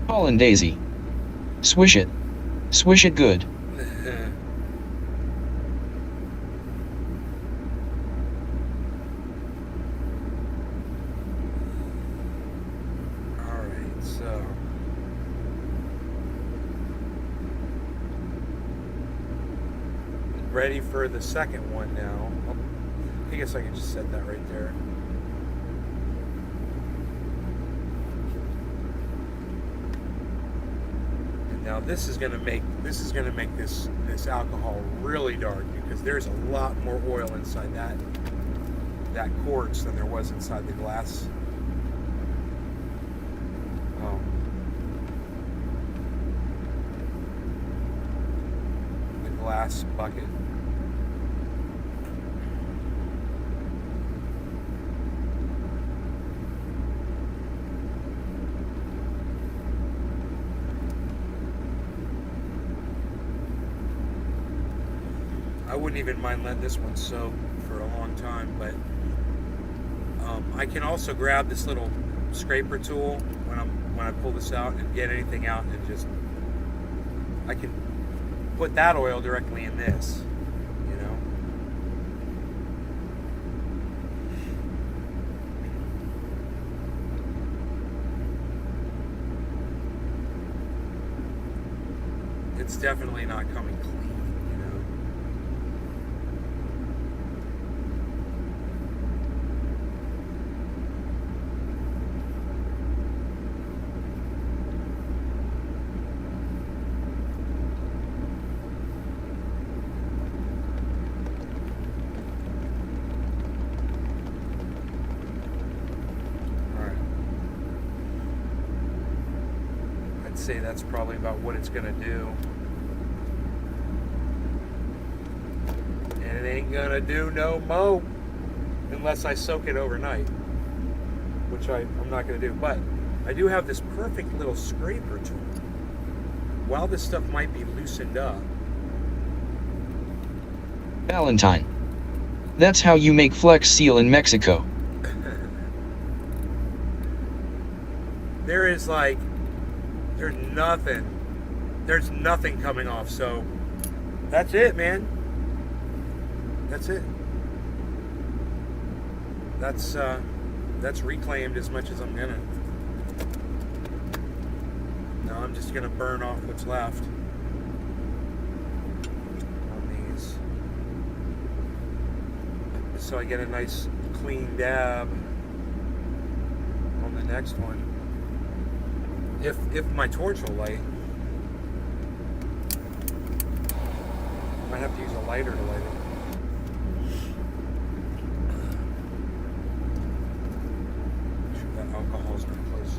Colin Daisy. Swish it. Swish it good. Alright, so ready for the second one now. I guess I can just set that right there. Now this is gonna make this alcohol really dark, because there's a lot more oil inside that quartz than there was inside the glass. The glass bucket. I wouldn't even mind letting this one soak for a long time, but I can also grab this little scraper tool when I pull this out and get anything out, and just I can put that oil directly in this, you know. It's definitely not coming clean. Say that's probably about what it's gonna do, and it ain't gonna do no mo unless I soak it overnight, which I'm not gonna do. But I do have this perfect little scraper tool. While this stuff might be loosened up, Valentine. That's how you make Flex Seal in Mexico. There is like, there's nothing coming off, so that's it, man. That's it. That's reclaimed as much as I'm gonna. Now I'm just gonna burn off what's left on these, so I get a nice clean dab on the next one. If my torch will light, I might have to use a lighter to light it. Alcohol's pretty close.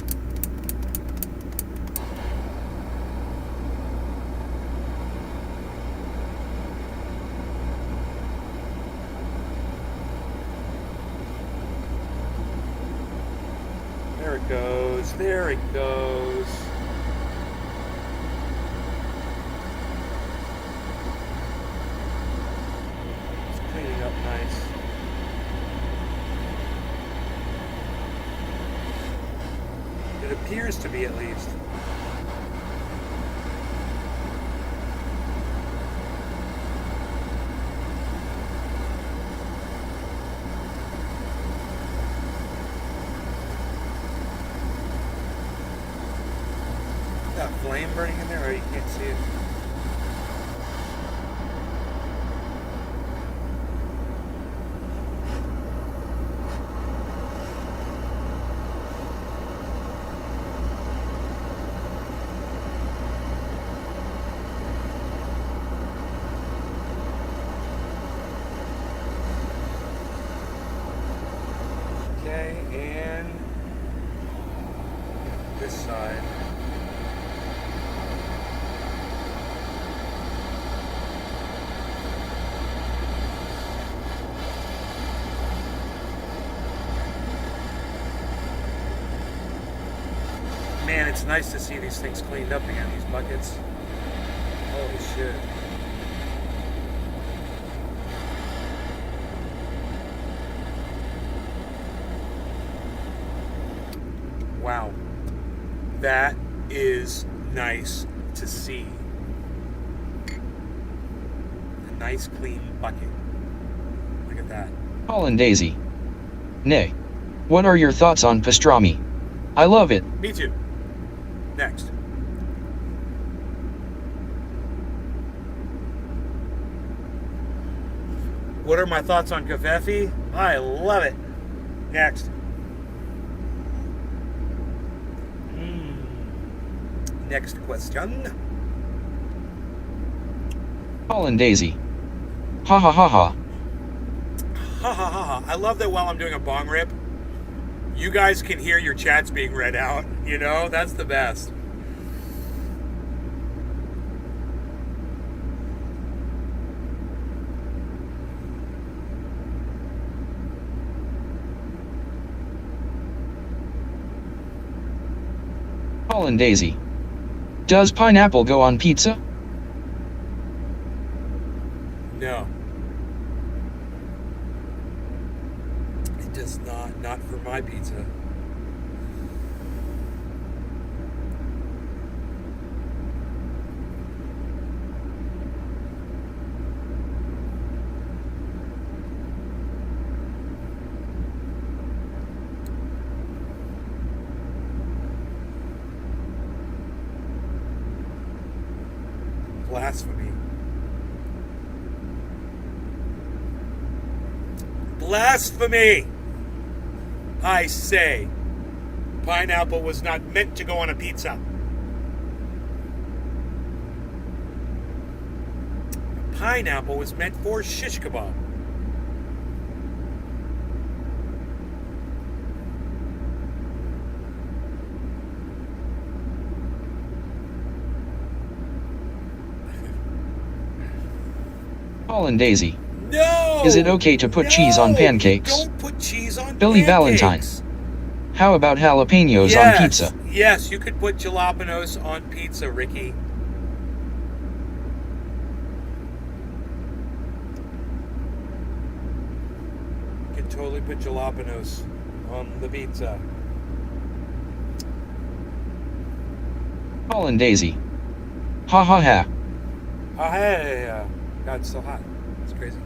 There it goes. There it goes. It's cleaning up nice. It appears to be, at least. That flame burning in there, or you can't see it. Okay, and this side. Man, it's nice to see these things cleaned up again, these buckets. Holy shit. Wow, that is nice to see. A nice clean bucket. Look at that. Hollandaise. Nay. What are your thoughts on pastrami? I love it. Me too. Next. What are my thoughts on Covfefe? I love it. Next. Next question. Hollandaise. Ha ha ha ha. Ha ha ha ha. I love that while I'm doing a bong rip, you guys can hear your chats being read out. You know, that's the best. Hollandaise. Does pineapple go on pizza? No. It does not. Not for my pizza. Blasphemy. Blasphemy! I say, pineapple was not meant to go on a pizza. Pineapple was meant for shish kebab. Hollandaise. No! Is it okay to put cheese on pancakes? Don't put cheese on Billy pancakes. Valentine. How about jalapenos on pizza? Yes, you could put jalapenos on pizza, Ricky. totally put jalapenos on the pizza. Colin Daisy. Ha ha ha. Oh, hey, God, it's so hot. It's crazy.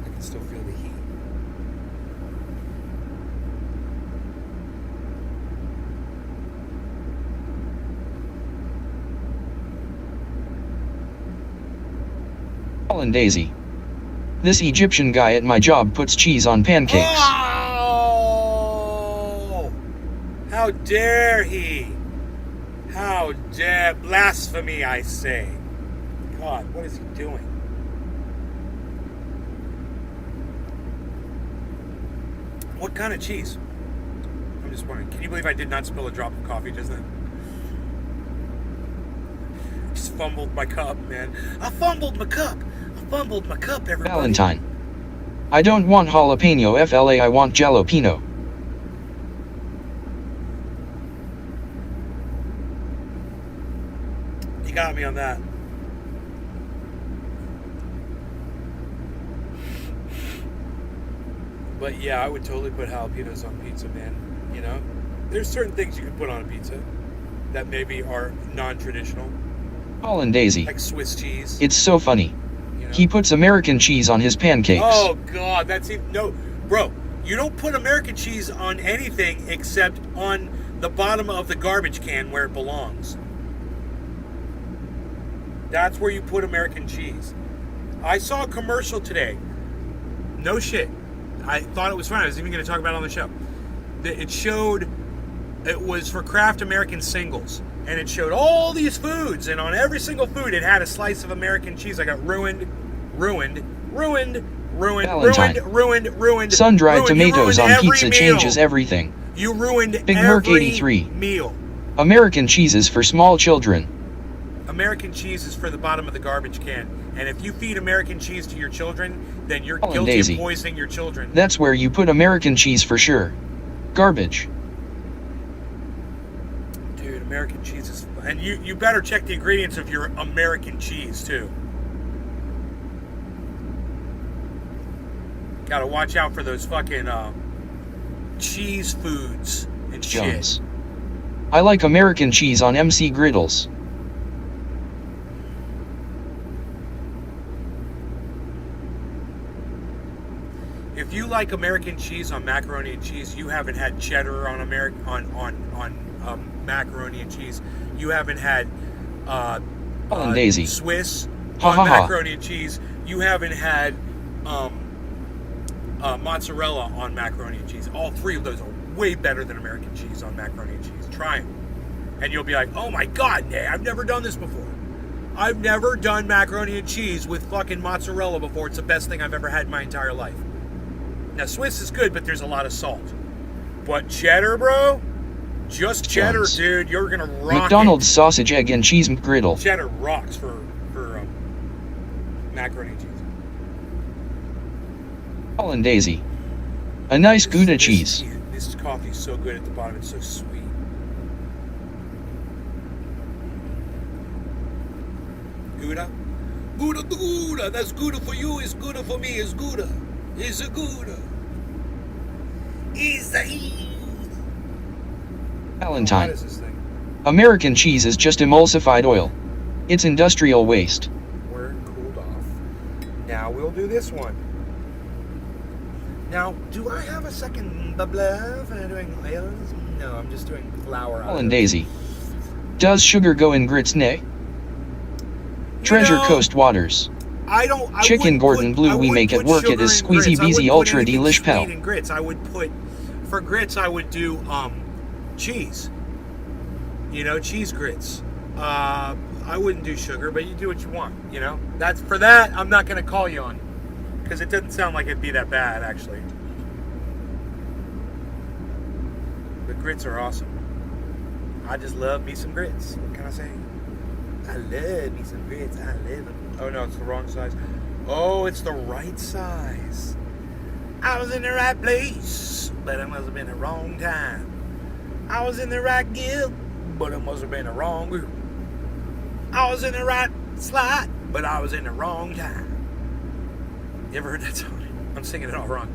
I can still feel the heat. Colin Daisy. This Egyptian guy at my job puts cheese on pancakes. Oh! How dare he! How dare blasphemy, I say. God, what is he doing? What kind of cheese? I'm just wondering. Can you believe I did not spill a drop of coffee just then? Just fumbled my cup, man. I fumbled my cup. I fumbled my cup, everybody. Valentine. I don't want jalapeno FLA, I want jalapeno. You got me on that. But yeah, I would totally put jalapenos on pizza, man. You know? There's certain things you can put on a pizza that maybe are non-traditional. Colin Daisy. Like Swiss cheese. It's so funny. You know? He puts American cheese on his pancakes. Oh, God. That's even... No. Bro, you don't put American cheese on anything except on the bottom of the garbage can where it belongs. That's where you put American cheese. I saw a commercial today. No shit. I thought it was fun. I was even going to talk about it on the show. It showed... It was for Kraft American Singles. And it showed all these foods. And on every single food, it had a slice of American cheese. I got ruined. Sun-dried tomatoes on pizza changes everything. You ruined Big every Merc 83. meal. American cheeses for small children. American cheese is for the bottom of the garbage can. And if you feed American cheese to your children, then you're Colin guilty Daisy. of poisoning your children. That's where you put American cheese for sure. Garbage. Dude, American cheese is... And you better check the ingredients of your American cheese, too. Gotta watch out for those fucking cheese foods and Jones. shit. I like American cheese on MC griddles. If you like American cheese on macaroni and cheese, you haven't had cheddar on macaroni and cheese. You haven't had Daisy. Swiss Ha, on ha, ha. macaroni and cheese. You haven't had mozzarella on macaroni and cheese. All three of those are way better than American cheese on macaroni and cheese. Try them. And you'll be like, oh my God, Nay, I've never done this before. I've never done macaroni and cheese with fucking mozzarella before. It's the best thing I've ever had in my entire life. Now, Swiss is good, but there's a lot of salt. But cheddar, bro? Just cheddar, Jones. dude. You're going to rock McDonald's it. sausage, egg, and cheese McGriddle. Cheddar rocks for macaroni and cheese. Colin Daisy. A nice Gouda cheese. This coffee is so good at the bottom. It's so sweet. Gouda? Gouda. That's Gouda for you. It's Gouda for me. It's Gouda. It's a Gouda. It's a... Valentine. What is this thing? American cheese is just emulsified oil. It's industrial waste. We're cooled off. Now we'll do this one. Now, do I have a second bubble for doing oils? No, I'm just doing flour. Colin Daisy. Does sugar go in grits, nay? Treasure Coast Waters. I don't. Chicken Gordon Blue we make at work. It is squeezy beezy ultra delish pal. In grits, I would put for grits. I would do cheese. You know, cheese grits. I wouldn't do sugar, but you do what you want. You know, that's for that. I'm not going to call you on because it doesn't sound like it'd be that bad actually. The grits are awesome. I just love me some grits. What can I say? I love me some grits. I love them. Oh no, it's the wrong size. Oh, it's the right size. I was in the right place, but it must have been the wrong time. I was in the right guild, but it must have been the wrong group. I was in the right slot, but I was in the wrong time. You ever heard that song? I'm singing it all wrong.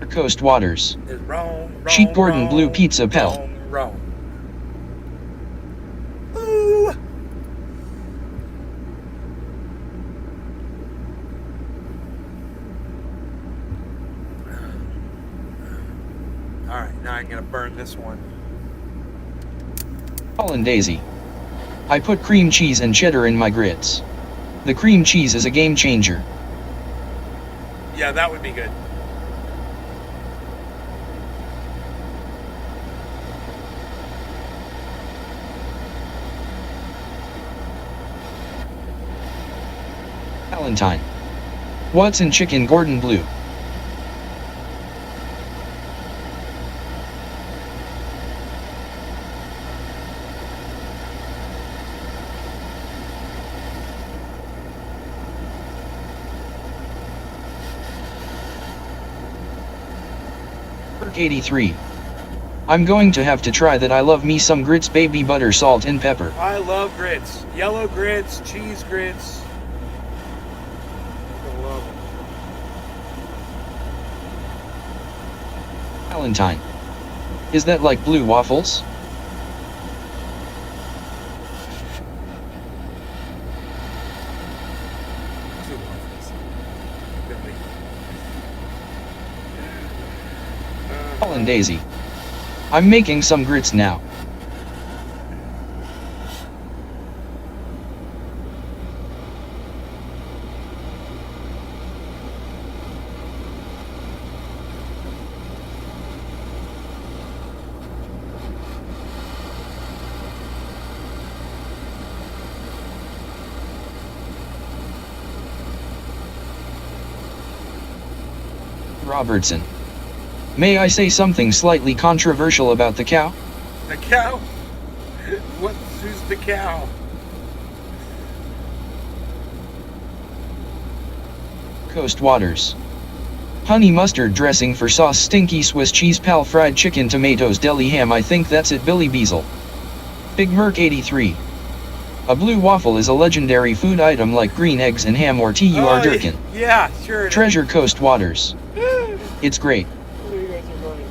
Coast Waters. Is Rome, Sheep Gordon Blue Pizza Pell. Rome. Ooh. Alright, now I'm gonna burn this one. Hollandaise. I put cream cheese and cheddar in my grits. The cream cheese is a game changer. Yeah, that would be good. Valentine. What's in chicken Gordon Blue? Perk 83. I'm going to have to try that. I love me some grits, baby, butter, salt and pepper. I love grits. Yellow grits, cheese grits. I love them. Valentine. Is that like blue waffles? Two waffles. Really. Hollandaise. I'm making some grits now. Robertson. May I say something slightly controversial about the cow? The cow? Who's the cow? Coast Waters. Honey mustard dressing for sauce, stinky Swiss cheese, pal, fried chicken, tomatoes, deli ham. I think that's it. Billy Beazle. Big Merc 83. A blue waffle is a legendary food item like green eggs and ham or TUR Durkin. Yeah, sure. Treasure Coast Waters. It's great. You guys are funny.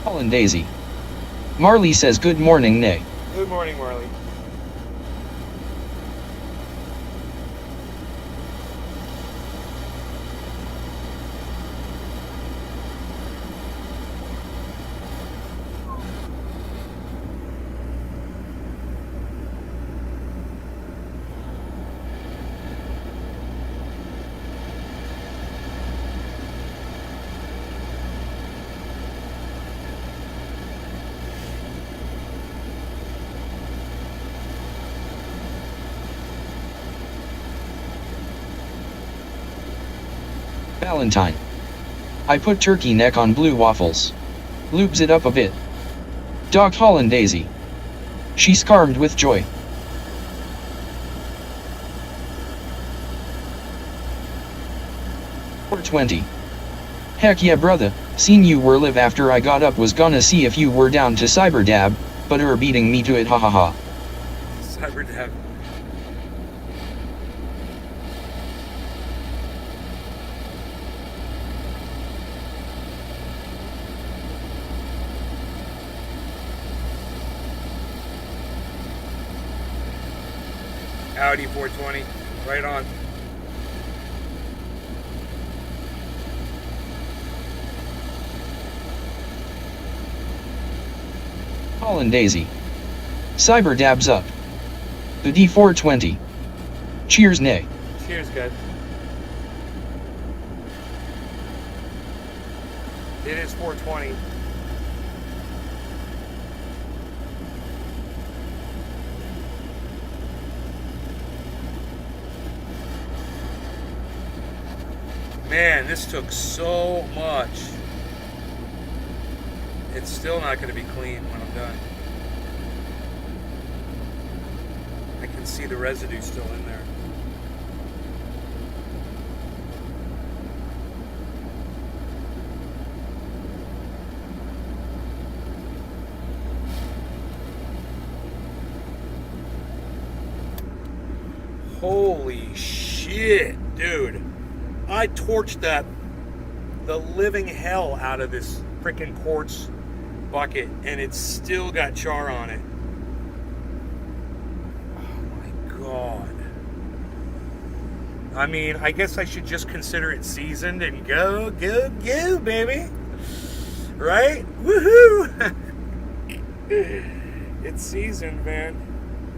Hollandaise. Marley says good morning, Nay. Good morning, Marley. Valentine. I put turkey neck on blue waffles. Loops it up a bit. Dog Hollandaise. She scarmed with joy. $4.20. Heck yeah, brother. Seen you were live after I got up, was gonna see if you were down to cyberdab, but beating me to it, hahaha. Cyberdab. Audi 420, right on. Hollandaise. Cyberdab's up. The D420. Cheers, Nay. Cheers, guys. It is 420. Man, this took so much. It's still not going to be clean when I'm done. I can see the residue still in there. Holy shit, dude. I torched the living hell out of this freaking quartz bucket, and it's still got char on it. Oh my god. I mean, I guess I should just consider it seasoned and go, baby. Right? Woohoo! It's seasoned, man.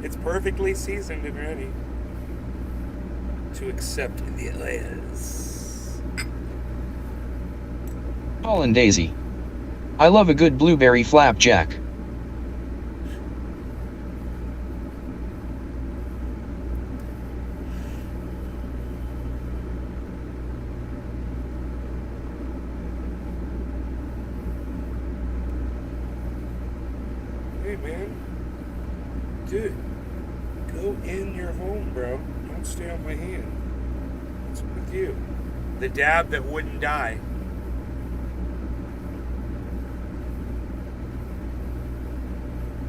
It's perfectly seasoned and ready to accept the layers. Paul and Daisy. I love a good blueberry flapjack. Hey man, dude, go in your home, bro. Don't stay on my hand. What's with you? The dab that wouldn't die.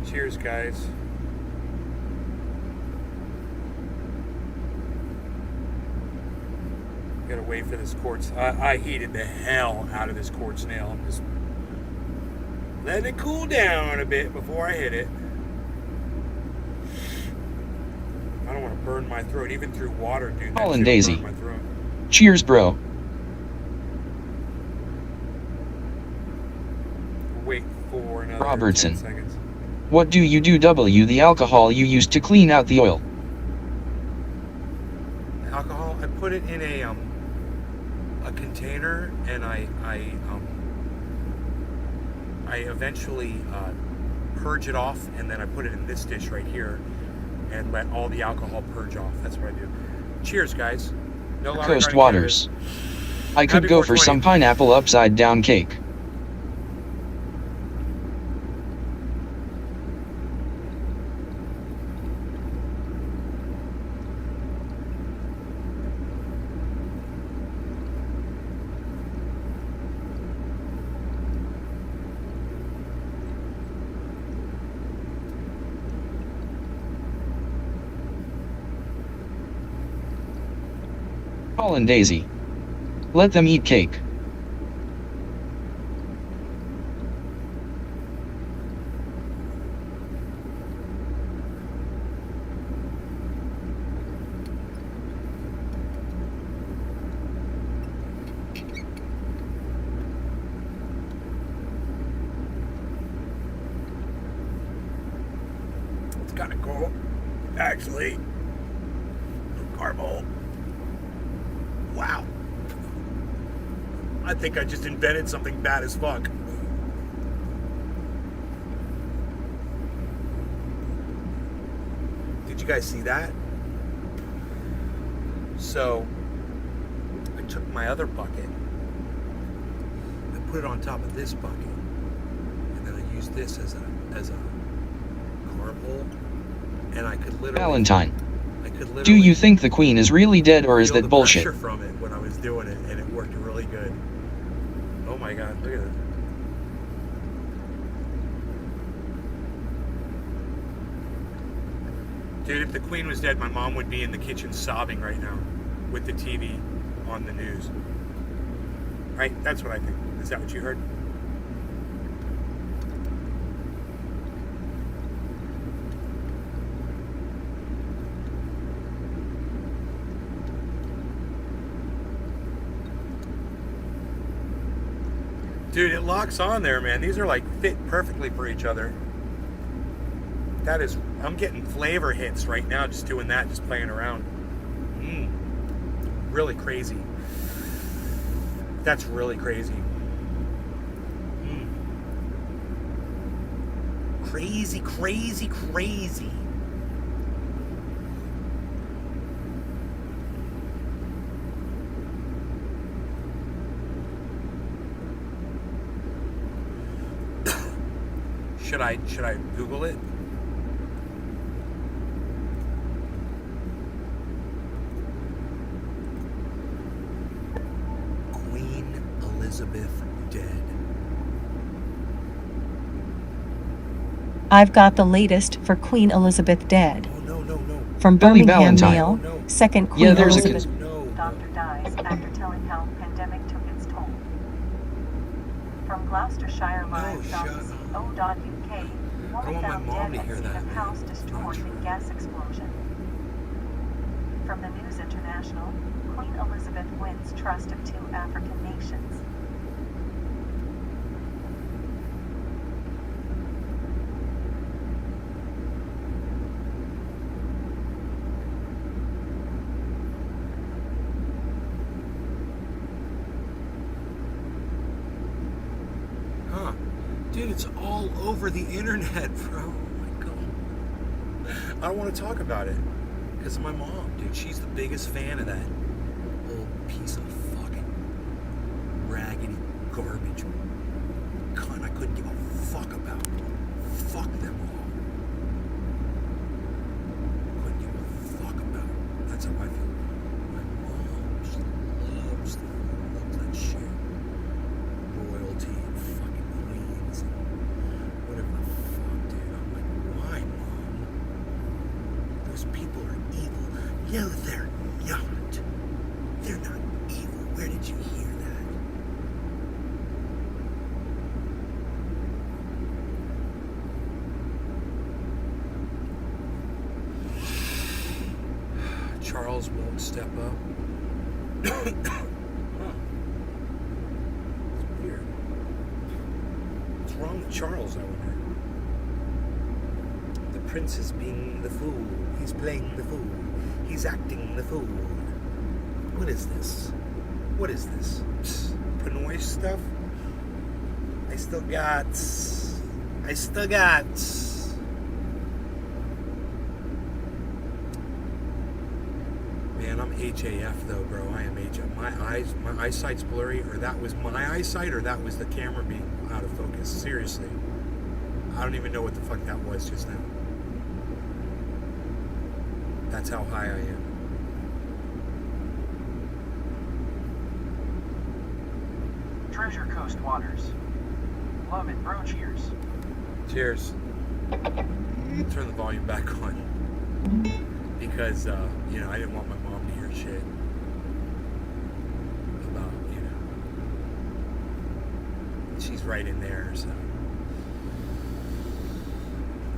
Cheers, guys. Gotta wait for this quartz. I heated the hell out of this quartz nail. I'm just letting it cool down a bit before I hit it. I don't want to burn my throat, even through water, dude. Paul and Daisy. Burn my throat. Cheers, bro. Wait for another Robertson. 10 seconds. What do you do? The alcohol you used to clean out the oil. Alcohol, I put it in a container, and I eventually purge it off, and then I put it in this dish right here and let all the alcohol purge off. That's what I do. Cheers, guys. No longer Coast running Waters. I could Happy go for 420. some pineapple upside down cake. Paul and Daisy. Let them eat cake. It's kind of cool, actually. Caramel. Wow. I think I just invented something bad as fuck. Did you guys see that? So, I took my other bucket, I put it on top of this bucket, and then I used this as a carboy, and I could literally... Valentine. I could literally... Do you think the Queen is really dead, or is feel that the bullshit? pressure from it when I was doing it, and it worked really good. Oh my god, look at it. Dude, if the Queen was dead, my mom would be in the kitchen sobbing right now with the TV on the news. Right? That's what I think. Is that what you heard? Dude, it locks on there, man. These are like fit perfectly for each other. That is, I'm getting flavor hits right now just doing that, just playing around. Really crazy. That's really crazy. Crazy, crazy, crazy. Should I Google it? Queen Elizabeth dead. I've got the latest for Queen Elizabeth dead. Oh no. From Billy Birmingham Ballantyne. Mail, No. Second Queen Yeah, there's a Elizabeth. No. Doctor dies after telling how pandemic took its toll. From Gloucestershire Live.co.uk, I woman don't want my found mom dead to hear at scene that, of man. house It's destroyed not in true. gas explosion. From the News International, Queen Elizabeth wins trust of 2 African nations. Huh. Dude, it's all over the internet, bro. Oh my god. I don't want to talk about it. Because of my mom, dude. She's the biggest fan of that old piece of fucking raggedy garbage cunt I couldn't give a fuck about. Fuck them all. Couldn't give a fuck about. That's how I feel. My mom, she loves that shit. Royalty and fucking queens and whatever the fuck, dude. I'm like, why, Mom? Those people are evil. No, they're not. They're not evil. Where did you hear that? Charles won't step up. Huh. It's weird. What's wrong with Charles, I wonder? The prince is being the fool. He's playing the fool. He's acting the fool. What is this? What is this? Pinoy stuff? I still got. Man, I'm HAF though, bro. I am HAF. My eyesight's blurry, or that was my eyesight, or that was the camera being out of focus. Seriously. I don't even know what the fuck that was just now. That's how high I am. Treasure Coast Waters. Love it, bro. Cheers. Cheers. Turn the volume back on. Because, you know, I didn't want my mom to hear shit about, you know. She's right in there, so.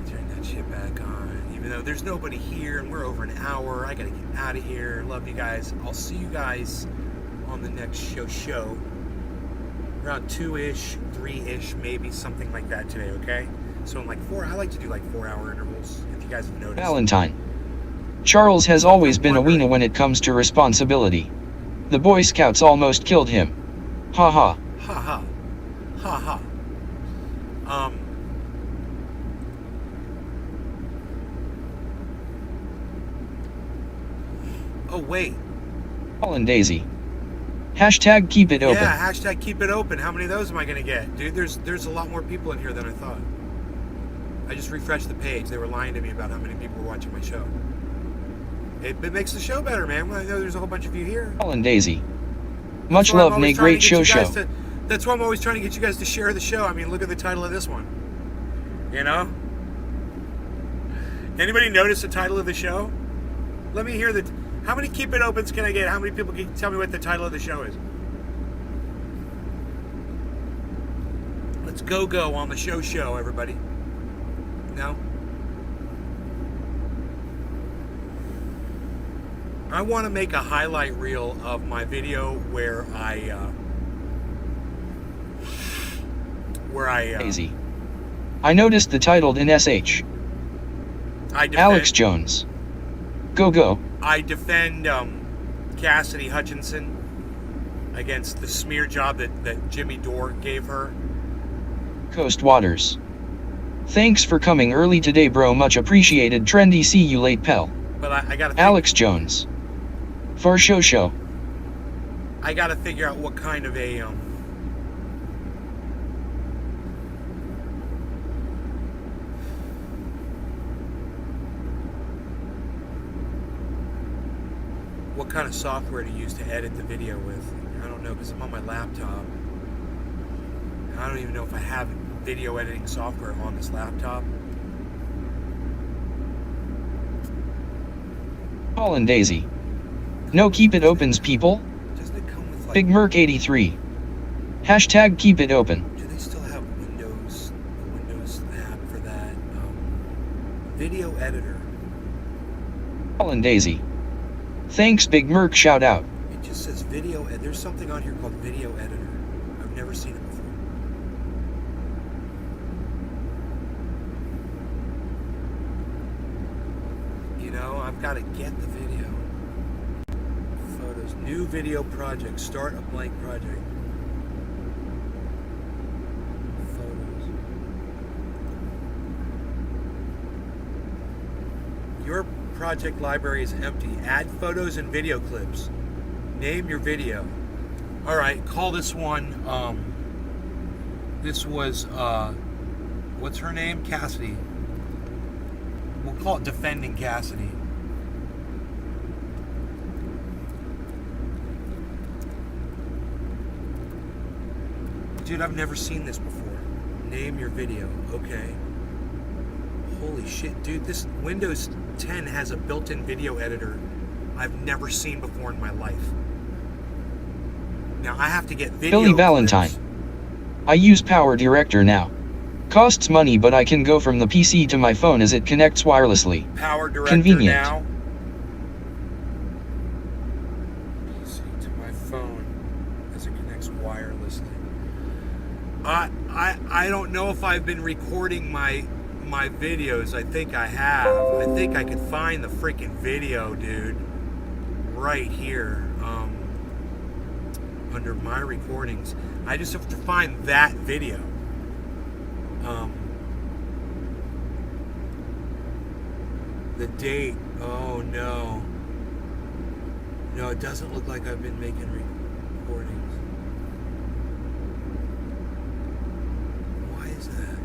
Turn that shit back on. Even though there's nobody here and we're over an hour, I gotta get out of here. Love you guys. I'll see you guys on the next show. Around 2-ish, 3-ish, maybe something like that today, okay? So in like I like to do like 4-hour intervals, if you guys have noticed. Valentine. Charles has always been a wiener when it comes to responsibility. The Boy Scouts almost killed him. Ha ha. Ha ha. Ha ha. Oh wait. Paul and Daisy. Hashtag keep it open. Yeah, hashtag keep it open. How many of those am I gonna get? Dude, there's a lot more people in here than I thought. I just refreshed the page. They were lying to me about how many people were watching my show. It makes the show better, man. When I know there's a whole bunch of you here. Paul and Daisy. Much That's why I'm love, always Nate. trying to Great get you show. guys that's why I'm always trying to get you guys to share the show. I mean, look at the title of this one. You know? Anybody notice the title of the show? Let me hear how many keep it opens can I get? How many people can tell me what the title of the show is? Let's go on the show, everybody. No? I want to make a highlight reel of my video where I Daisy. I noticed the titled in SH. Alex Jones. Go. I defend Cassidy Hutchinson against the smear job that Jimmy Dore gave her. Coast Waters. Thanks for coming early today, bro. Much appreciated. Trendy. See you late, pal. But I gotta Alex Jones. For show. I gotta figure out what kind of a what kind of software to use to edit the video with. I don't know, because I'm on my laptop. I don't even know if I have video editing software on this laptop. Colin Daisy. No, keep it opens, people. Doesn't it come with like... Big Merc 83. Hashtag keep it open. Do they still have Windows, the Windows app for that? Video editor. Colin Daisy. Thanks, Big Merc, shout out. It just says video, there's something on here called video editor. I've never seen it before. You know, I've got to get the video. Photos, new video project, start a blank project. Photos. Your project library is empty. Add photos and video clips. Name your video. All right, call this one. This was what's her name? Cassidy. We'll call it Defending Cassidy. Dude, I've never seen this before. Name your video. Okay. Holy shit, dude. This Windows 10 has a built-in video editor I've never seen before in my life. Now I have to get video Billy Valentine. clips. I use Power Director now. Costs money, but I can go from the PC to my phone as it connects wirelessly. Power Director Convenient. now. PC to my phone as it connects wirelessly. I don't know if I've been recording my videos. I think I have. I think I could find the freaking video, dude. Right here. Under my recordings. I just have to find that video. The date. Oh no. No, it doesn't look like I've been making recordings. Why is that?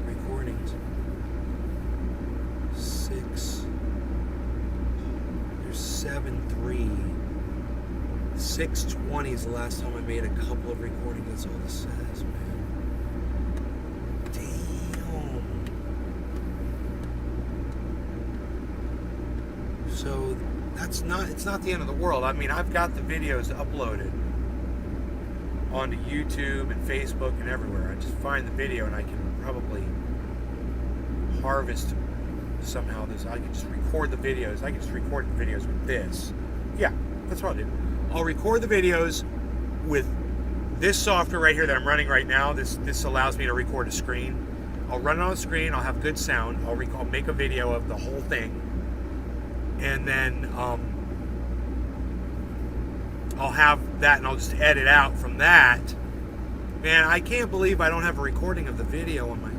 Recordings. 6. There's 7/3. 6/20 is the last time I made a couple of recordings. That's all this says, man. So it's not the end of the world. I mean, I've got the videos uploaded onto YouTube and Facebook and everywhere. I just find the video and I can probably harvest somehow this. I can just record the videos. I can just record the videos with this. Yeah, that's what I'll do. I'll record the videos with this software right here that I'm running right now. This allows me to record a screen. I'll run it on the screen. I'll have good sound. I'll make a video of the whole thing. And then I'll have that and I'll just edit out from that. Man, I can't believe I don't have a recording of the video on my...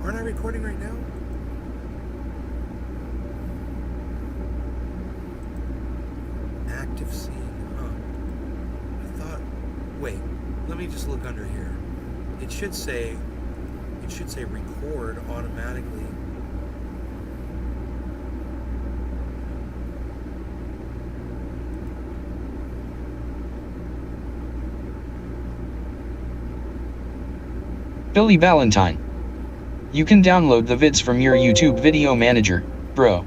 Aren't I recording right now? Active scene, huh? I thought... Wait, let me just look under here. It should say record automatically. Billy Valentine. You can download the vids from your YouTube video manager, bro.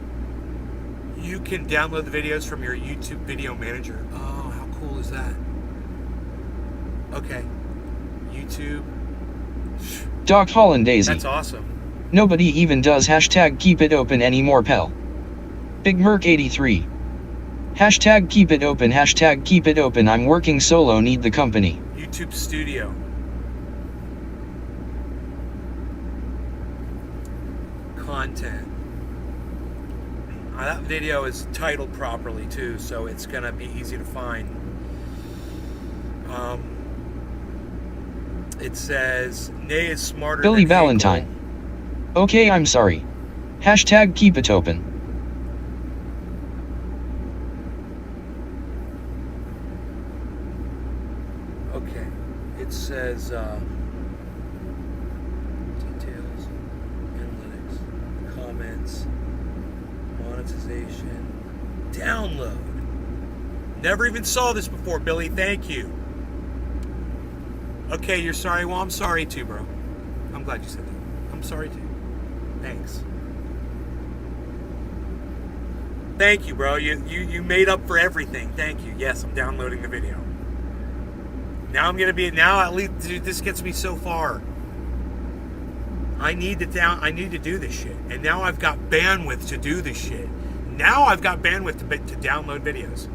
You can download the videos from your YouTube video manager. Oh, how cool is that? Okay. YouTube. Doc Holland Daisy. That's awesome. Nobody even does hashtag keep it open anymore, pal. Big Merc 83. Hashtag keep it open, hashtag keep it open. I'm working solo, need the company. YouTube Studio. Content. That video is titled properly too, so it's gonna be easy to find. It says Nay is smarter Billy than Valentine. Hegel. Okay, I'm sorry. Hashtag keep it open. Okay. It says details, analytics, comments, monetization, download. Never even saw this before, Billy. Thank you. Okay, you're sorry. Well, I'm sorry too, bro. I'm glad you said that. I'm sorry too. Thanks. Thank you, bro. You made up for everything. Thank you. Yes, I'm downloading the video. Now I'm gonna be at least, dude, this gets me so far. I need to do this shit. And now I've got bandwidth to do this shit. Now I've got bandwidth to download videos.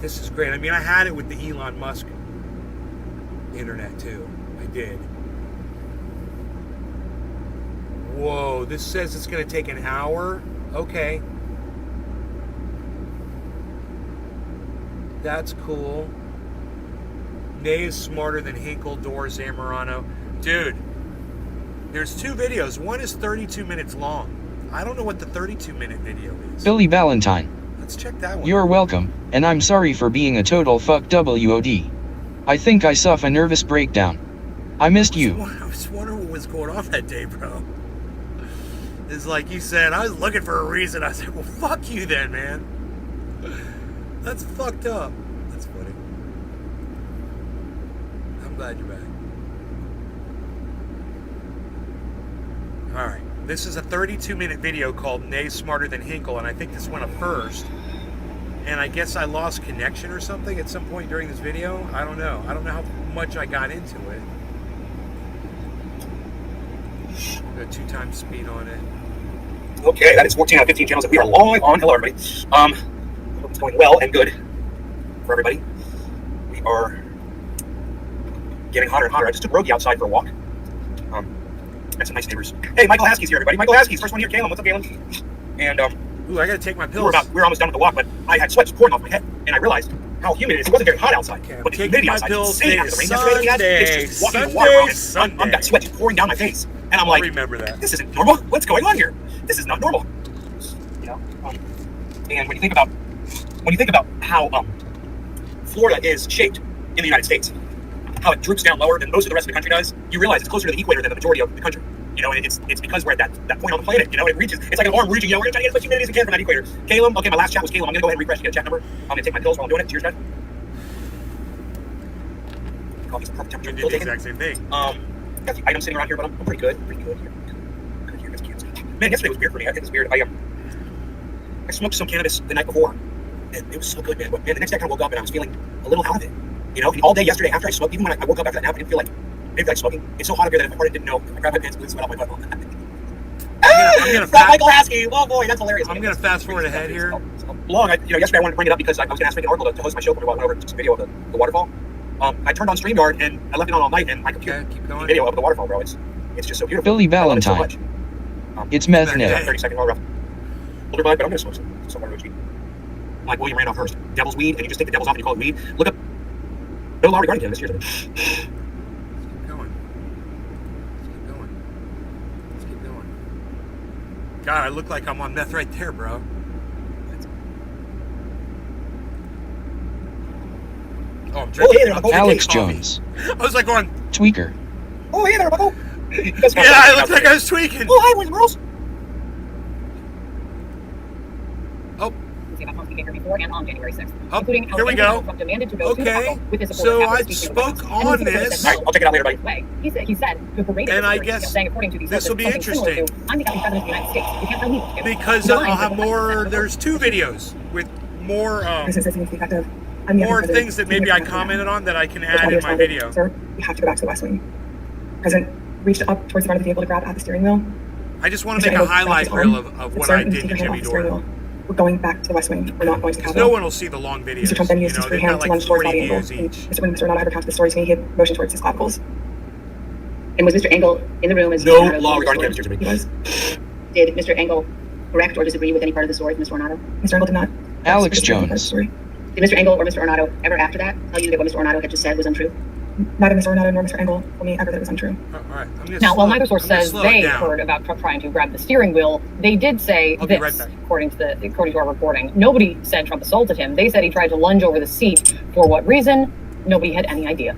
This is great. I mean, I had it with the Elon Musk internet too. I did. Whoa, this says it's gonna take an hour. Okay. That's cool. Ney is smarter than Hinkle, Dor, Zamorano. Dude, there's two videos. One is 32 minutes long. I don't know what the 32-minute video is. Billy Ballantyne. Let's check that one. You're welcome, and I'm sorry for being a total fuck WOD. I think I suffered a nervous breakdown. I missed you. I was wondering what was going on that day, bro. It's like you said, I was looking for a reason. I said, well, fuck you then, man. That's fucked up. That's funny. I'm glad you're back. All right. This is a 32-minute video called Ney Smarter Than Hinkle, and I think this went up first. And I guess I lost connection or something at some point during this video. I don't know. I don't know how much I got into it. Got 2 times speed on it. Okay, that is 14 out of 15 channels that we are live on. Hello, everybody. I hope it's going well and good for everybody. We are getting hotter and hotter. I just took Rogie outside for a walk. Got some nice neighbors. Hey, Michael Haskey's here, everybody. Michael Haskey's first one here. Caleb, what's up, Caleb? And ooh, I gotta take my pills. We were almost done with the walk, but I had sweat pouring off my head, and I realized how humid it is. It wasn't very hot outside, but the humidity outside is insane after the rain yesterday that we had. It's just walking in the water around, and I've got sweat just pouring down my face, and I'm like, remember that. This isn't normal. What's going on here? This is not normal. You know. And when you think about how Florida is shaped in the United States, how it droops down lower than most of the rest of the country does, you realize it's closer to the equator than the majority of the country. You know, and it's because we're at that point on the planet. You know, it reaches. It's like an arm reaching. You know, we're gonna try to get as much humidity as we can from that equator. Caleb, okay, my last chat was Caleb. I'm gonna go ahead and refresh to get a chat number. I'm gonna take my pills while I'm doing it. Cheers, guys. Coffee's perfect temperature. We did the exact same thing. Got the items sitting around here, but I'm pretty good. Pretty good here. Good here, guys. Man, yesterday was weird for me. I think it was weird. I smoked some cannabis the night before, and it was so good, man. But man, the next day I kind of woke up and I was feeling a little out of it. You know, all day yesterday after I smoked, even when I woke up after that nap, I didn't feel like smoking. It's so hot up here that if my heart didn't know, I grabbed my pants, blew the sweat off my butt. I'm gonna Michael Haskey. Oh boy, that's hilarious. I'm gonna fast forward ahead here. Long. Yesterday I wanted to bring it up because I was gonna ask Megan Oracle to host my show when we went over to some video of the waterfall. I turned on StreamYard and I left it on all night, and my computer the video of the waterfall, bro. It's just so beautiful. Billy Ballantyne. So it's meth now. 30-second rough. Older bud, but I'm gonna smoke some more weed. Like William Randolph Hearst, devil's weed, and you just take the devil's off and you call it weed. Look up Bill Lowry Garden this year. Let's keep going. God, I look like I'm on meth right there, bro. Oh, I'm drinking. Alex Jones. I was like going tweaker. Oh, hey there, Bucko. Yeah, I looked like I was tweaking. Oh, hi, boys and girls. Oh. Before and on January 6th, including here we go. Demanded to go okay, to so I spoke on this. All right, I'll check it out later, buddy. He said, and I guess saying, according to these this will be interesting. I'm the president of the United States. You can't tell me. Because I'll have more. There's 2 videos with more things that maybe I commented on that I can add in my video. Sir, you have to go back to the West Wing. President reached up towards the front of the table to grab at the steering wheel. I just want to make a highlight reel of what I did to Jimmy Dore. We're going back to the West Wing. We're not going to the No Capitol. one will see the long videos. Mr. Trump then used his free hand to lunge towards body angle. When Mr. Renato recounted the story to me, he motioned towards his clavicles. And was Mr. Engel in the room as no law regarding chemistry to me? He was. Did Mr. Engel correct or disagree with any part of the story from Mr. Ornato? Mr. Engel did not. Alex Jones. Did Mr. Engel or Mr. Ornato ever after that tell you that what Mr. Ornato had just said was untrue? Neither Mr. Renato nor Mr. Engel told me ever that it was untrue. All right. Now, while neither source says they heard about Trump trying to grab the steering wheel, they did say this, right according to our reporting. Nobody said Trump assaulted him. They said he tried to lunge over the seat. For what reason? Nobody had any idea.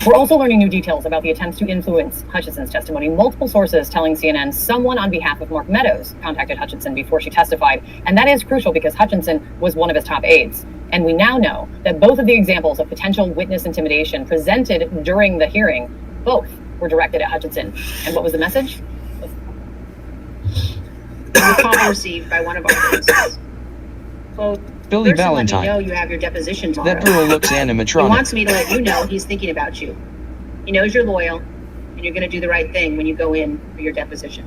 We're also learning new details about the attempts to influence Hutchinson's testimony. Multiple sources telling CNN someone on behalf of Mark Meadows contacted Hutchinson before she testified. And that is crucial because Hutchinson was one of his top aides. And we now know that both of the examples of potential witness intimidation presented during the hearing, both were directed at Hutchinson. And what was the message? was call received by one of our witnesses. Quote, Billy "Person let me Valentine. know you have your deposition tomorrow. That girl looks He animatronic. wants me to let you know he's thinking about you. He knows you're loyal, and you're going to do the right thing when you go in for your deposition."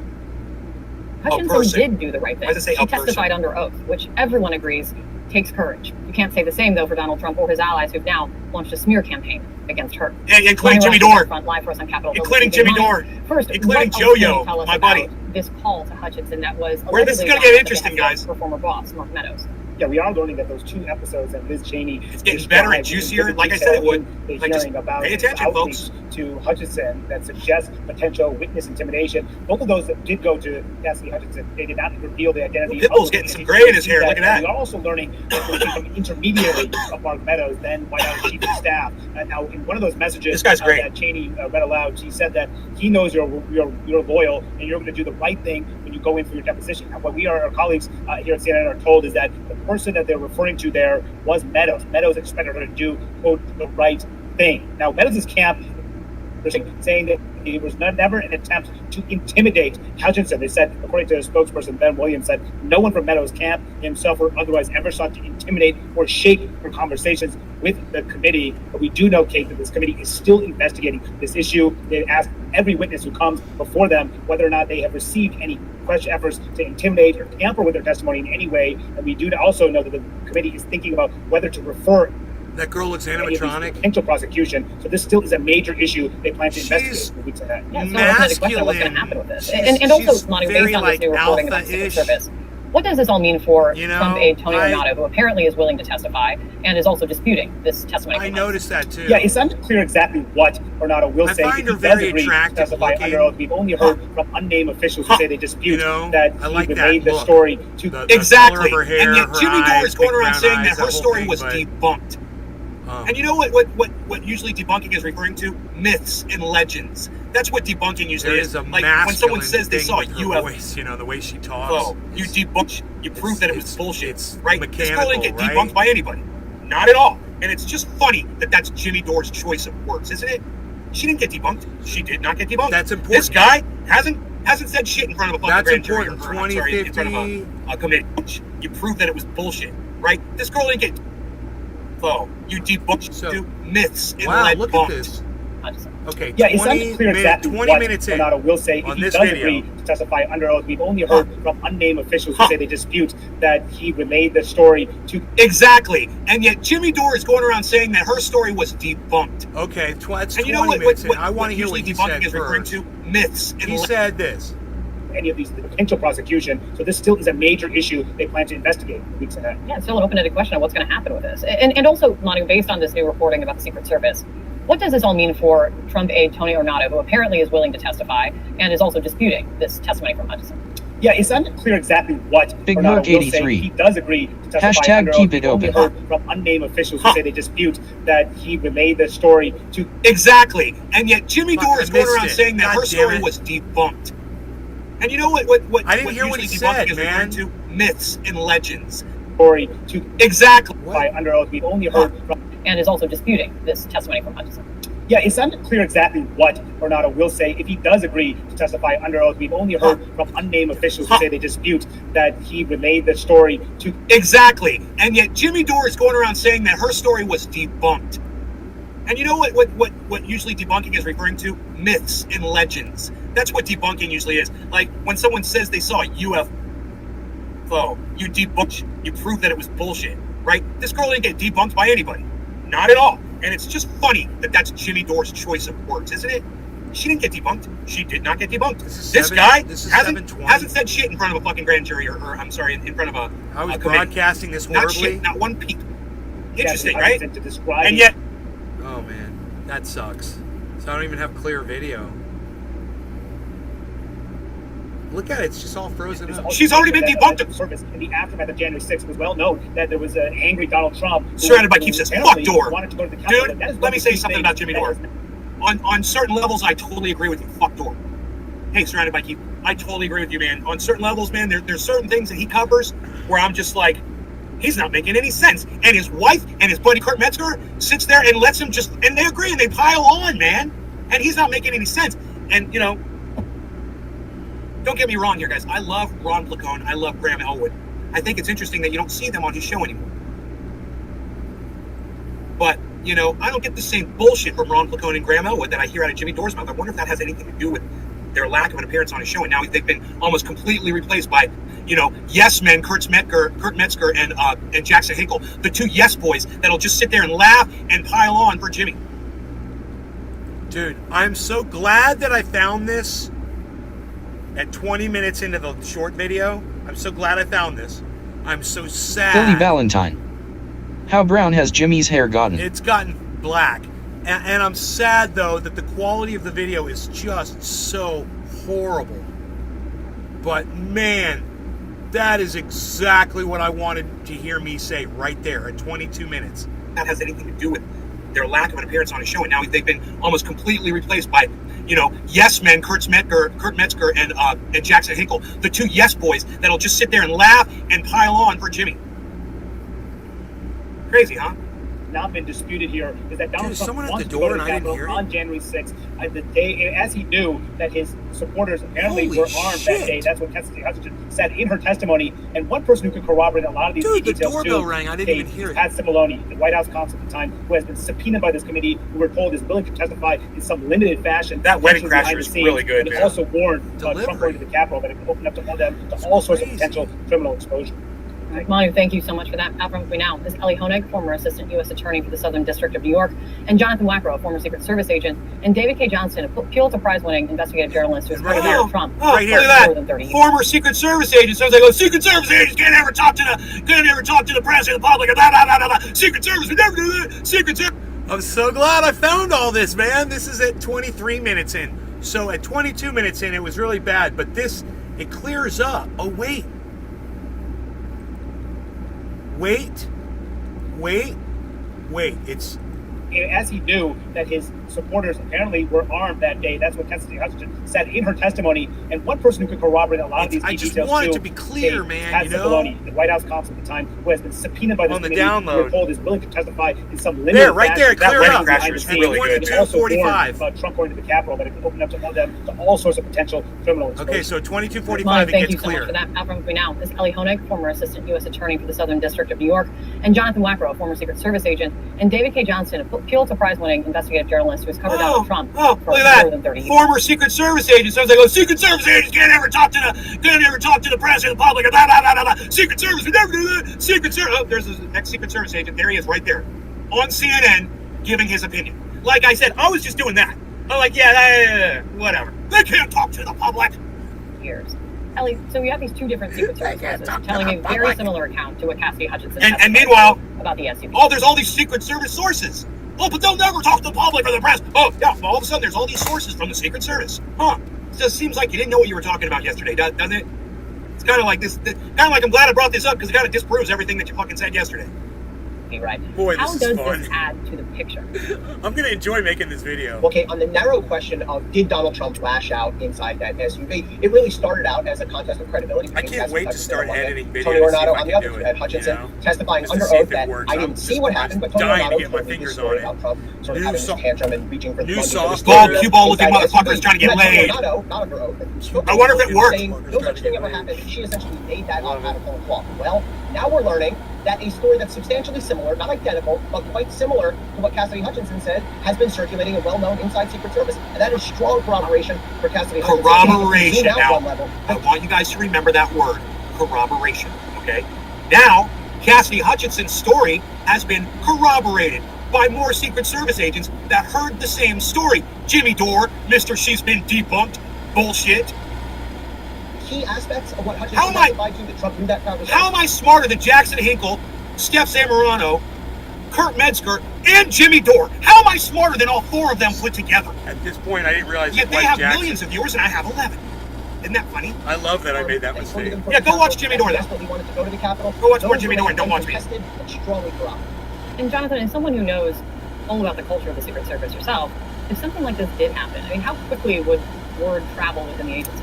Hutchinson did do the right thing. Why does it say She a person? testified under oath, which everyone agrees takes courage. You can't say the same, though, for Donald Trump or his allies who've now launched a smear campaign against her. Yeah, including Jimmy Dore. Front live for us on Capitol Hill. Including Jimmy Dore. First, including what else can Yo-Yo, you tell us my about buddy. This call to Hutchinson that was Where this is allegedly gonna get launched interesting, at the behest guys. of her former boss, Mark Meadows. Yeah, we are learning that those 2 episodes that Liz Cheney It's getting better and juicier, like I said it would. Like, just about pay attention, outreach folks. to Hutchinson that suggests potential witness intimidation. Both of those that did go to Cassidy Hutchinson, they did not reveal the identity. Well, Pitbull's of getting some witnesses. gray in his hair, look at that. We are also learning that there came from intermediary of Mark Meadows, then White House Chief of Staff. Now, in one of those messages This guy's great. that Cheney read aloud, she said that he knows you're loyal and you're going to do the right thing when you go in for your deposition. Now, what our colleagues here at CNN are told is that the person that they're referring to there was Meadows. Meadows expected her to do, quote, the right thing. Now, Meadows' camp, they're saying that it was never an attempt to intimidate Hutchinson. They said, according to a spokesperson, Ben Williams, said no one from Meadows' camp, himself or otherwise, ever sought to intimidate or shake her conversations with the committee. But we do know, Kate, that this committee is still investigating this issue. They asked every witness who comes before them whether or not they have received any question efforts to intimidate or tamper with their testimony in any way. And we do also know that the committee is thinking about whether to refer That girl looks any of these animatronic. potential prosecution. So this still is a major issue they plan to She's investigate in the weeks ahead. Yeah, it's not open to question what's going to happen with this. And also, Monty, based on this new reporting about the Secret Service, what does this all mean for Trump aide Tony Ornato, who apparently is willing to testify and is also disputing this testimony? I noticed that too. Yeah, it's unclear exactly what Ornato will say. find If her he very does agree to attractive testify looking. under oath. We've only heard from unnamed officials who say they dispute that I he like that relayed the look. story to The Exactly. color of her hair, And yet her Jimmy Dore eyes, is going big around brown saying eyes, that her whole story thing, was but- debunked. And you know what usually debunking is referring to? Myths and legends. That's what debunking usually There is. is a Like when someone masculine says they thing saw a with her UFO, voice, you know, the way she talks. you debunk, you prove that it was bullshit. It's right? This girl didn't mechanical, get right? debunked by anybody. Not at all. And it's just funny that that's Jimmy Dore's choice of words, isn't it? She didn't get debunked. She did not get debunked. That's important. This guy hasn't said shit in front of a fucking That's grand jury important. or, I'm sorry, in front of a committee. You prove that it was bullshit, right? This girl didn't get you debunked myths and Wow, lead look bunked. at this. Okay, Yeah, it's 20 unclear exactly 20 what minutes in Ornato will say if on he this does video. agree to testify under oath. We've only heard from unnamed officials who say they dispute that he relayed the story to Exactly. And yet Jimmy Dore is going around saying that her story was debunked. Okay, that's and 20 you know what, minutes in. what I want to hear usually what he debunking said is referring first. to? Myths. And He said this. any of these potential prosecution. So this still is a major issue they plan to investigate in the weeks ahead. Yeah, it's still an open-ended question of what's going to happen with this. And also, Manu, based on this new reporting about the Secret Service, what does this all mean for Trump aide Tony Ornato, who apparently is willing to testify and is also disputing this testimony from Hutchinson? Yeah, it's unclear exactly what Big Ornato Merc will say. 83. He does agree to testify Hashtag under keep oath. it We've only open. heard from unnamed officials who say they dispute that he relayed the story to Exactly. And yet Jimmy Dore is going missed around it. saying that God her damn story it. was debunked. And you know what I didn't hear what he usually debunking said, is man. referring to? Myths and legends. story to Exactly. testify under oath. We've only heard from And is also disputing this testimony from Hutchinson. Yeah, it's unclear exactly what Ornato will say if he does agree to testify under oath. We've only heard from unnamed officials who say they dispute that he relayed the story to Exactly. And yet Jimmy Dore is going around saying that her story was debunked. And you know what usually debunking is referring to? Myths and legends. That's what debunking usually is. Like when someone says they saw a UFO, you debunk, you prove that it was bullshit, right? This girl didn't get debunked by anybody. Not at all. And it's just funny that that's Jimmy Dore's choice of words, isn't it? She didn't get debunked. She did not get debunked. This guy hasn't said shit in front of a fucking grand jury, or I'm sorry, in front of a I was a committee. broadcasting this Not horribly. shit, not one peep. Interesting, Yeah, right? to describe And yet, Oh man, that sucks. So I don't even have clear video. Look at it; it's just all frozen up. She's already been debunked. The service in the aftermath of January 6th was well known that there was an angry Donald Trump who- surrounded by who keep says, apparently fuck Dore. wanted to go to the Capitol. Dude, And that is let one me of say the key something things about Jimmy that Dore. is- On certain levels, I totally agree with you. Fuck Dore. Hey, surrounded by keep. I totally agree with you, man. On certain levels, man, there's certain things that he covers where I'm just like, he's not making any sense. And his wife and his buddy Kurt Metzger sits there and lets him just, and they agree and they pile on, man. And he's not making any sense. And, you know, don't get me wrong here, guys. I love Ron Placone. I love Graham Elwood. I think it's interesting that you don't see them on his show anymore. But, you know, I don't get the same bullshit from Ron Placone and Graham Elwood that I hear out of Jimmy Dore's mouth. I wonder if that has anything to do with their lack of an appearance on his show. And now they've been almost completely replaced by, you know, yes men, Kurt Metzger and Jackson Hinkle, the two yes boys that'll just sit there and laugh and pile on for Jimmy. Dude, I'm so glad that I found this at 20 minutes into the short video. I'm so glad I found this. I'm so sad. Billy Valentine. How brown has Jimmy's hair gotten? It's gotten black. And I'm sad, though, that the quality of the video is just so horrible. But, man, that is exactly what I wanted to hear me say right there at 22 minutes. That has anything to do with their lack of an appearance on his show. And now they've been almost completely replaced by, you know, yes men, Kurt Metzger and Jackson Hinkle, the two yes boys that'll just sit there and laugh and pile on for Jimmy. Crazy, huh? Not been disputed here is that Donald Trump someone at wants the to door go to and the I didn't Capitol hear it? on January 6th, the day, as he knew that his supporters apparently Holy were armed shit. that day. That's what Cassidy Hutchinson said in her testimony. And one person who could corroborate a lot of these Dude, the details doorbell too, rang. I didn't even hear it. Pat Cipollone, the White House counsel at the time, who has been subpoenaed by this committee, who we're told is willing to testify in some limited fashion. That wedding behind crasher the is scenes, really good, but man. also warned Trump Delivery. going to the Capitol that it could open up to them to all sorts of potential criminal exposure. Molly, thank you so much for that. Out from me now is Ellie Honig, former Assistant U.S. Attorney for the Southern District of New York, and Jonathan Wackrow, former Secret Service agent, and David K. Johnston, a Pulitzer Prize-winning investigative journalist who has covered Donald Trump Right here, for look at more than 30 that. years. Former Secret Service agent. Sounds like, oh, Secret Service agents can't ever talk to the press or the public. Blah, blah, blah, blah, blah. Secret Service, we never do that. Secret Service. I'm so glad I found all this, man. This is at 23 minutes in. So at 22 minutes in, it was really bad. But this, it clears up. Oh, wait. Wait. It's... As he knew that his supporters apparently were armed that day. That's what Cassidy Hutchinson said in her testimony. And one person who could corroborate a lot of these I details just want it too, to be clear, man, Pat you know? Cipollone, the White House counsel at the time, who has been subpoenaed by this On the committee, download. who we're told is willing to testify in some limited There, right there, fashion. clear That it up. wedding crasher is Behind the really scenes. good. And also warned 22:45. about Trump going to the Capitol that it could open up to them to all sorts of potential criminal exposure. Okay, so 22:45, Molly, it thank gets you so clear. much for that. Out from me now is Ellie Honig, former Assistant U.S. Attorney for the Southern District of New York, and Jonathan Wackrow, former Secret Service agent, and David K. Johnston, a Pulitzer Prize-winning investigative journalist who has covered Donald Trump for Look more at than 30 that. years. Former Secret Service agent. Sounds like, oh, Secret Service agents can't ever talk to the press or the public. Blah, blah, blah, blah, blah. Secret Service, we never do that. Secret Service. Oh, there's the next Secret Service agent. There he is, right there, on CNN, giving his opinion. Like I said, I was just doing that. I'm like, yeah, whatever. They can't talk to the public. Years. Ellie, so we have these two different Secret Service sources telling a very similar account to what Cassidy Hutchinson And testified meanwhile, about the SUV. oh, there's all these Secret Service sources. Oh, but they'll never talk to the public or the press. Oh, yeah, all of a sudden there's all these sources from the Secret Service. Huh. It just seems like you didn't know what you were talking about yesterday, doesn't it? It's kind of like this, kind of like I'm glad I brought this up because it kind of disproves everything that you fucking said yesterday. Be right. Boy, How this does is fun. this add to the picture? I'm going to enjoy making this video. Okay, on the narrow question of did Donald Trump lash out inside that SUV, it really started out as a contest of credibility. I can't wait to start editing videos. Tony to see Ornato if I on the can other do end, it, Hutchinson you know? testifying Just to under see if oath it that works. I I'm didn't see just- what I'm happened, but just Tony dying to Ornato get my told me fingers this story on it. about Trump sort of New having so- his tantrum and reaching for the new money that was softball, there cue ball looking inside the motherfuckers SUV. trying to get And that's laid. Tony Ornato, not under oath. I wonder if it worked. Saying no such thing ever happened. She essentially made that up out of whole cloth. Well, now we're learning that a story that's substantially similar, not identical, but quite similar to what Cassidy Hutchinson said, has been circulating and well-known inside Secret Service. And that is strong corroboration for Cassidy Hutchinson. Corroboration. Zoom out Now, one level. I want you guys to remember that word, corroboration, okay? Now, Cassidy Hutchinson's story has been corroborated by more Secret Service agents that heard the same story. Jimmy Dore, Mr. She's been debunked, bullshit. Key aspects of what How Hutchinson am I- testified to that Trump knew that crowd was How am I smarter than Jackson Hinkle, Steph Zamorano, Kurt Metzger, and Jimmy Dore? How am I smarter than all four of them put together? At this point, I didn't realize Yet it they was have Jackson. millions of viewers and I have 11. Isn't that funny? I love that I made that mistake. Yeah, go watch Jimmy Dore then. Desperately wanted to go to the Capitol. Go watch more Those Jimmy remain Dore and don't watch me. uncontested and strongly corrupt. And Jonathan, as someone who knows all about the culture of the Secret Service yourself, if something like this did happen, I mean, how quickly would word travel within the agency?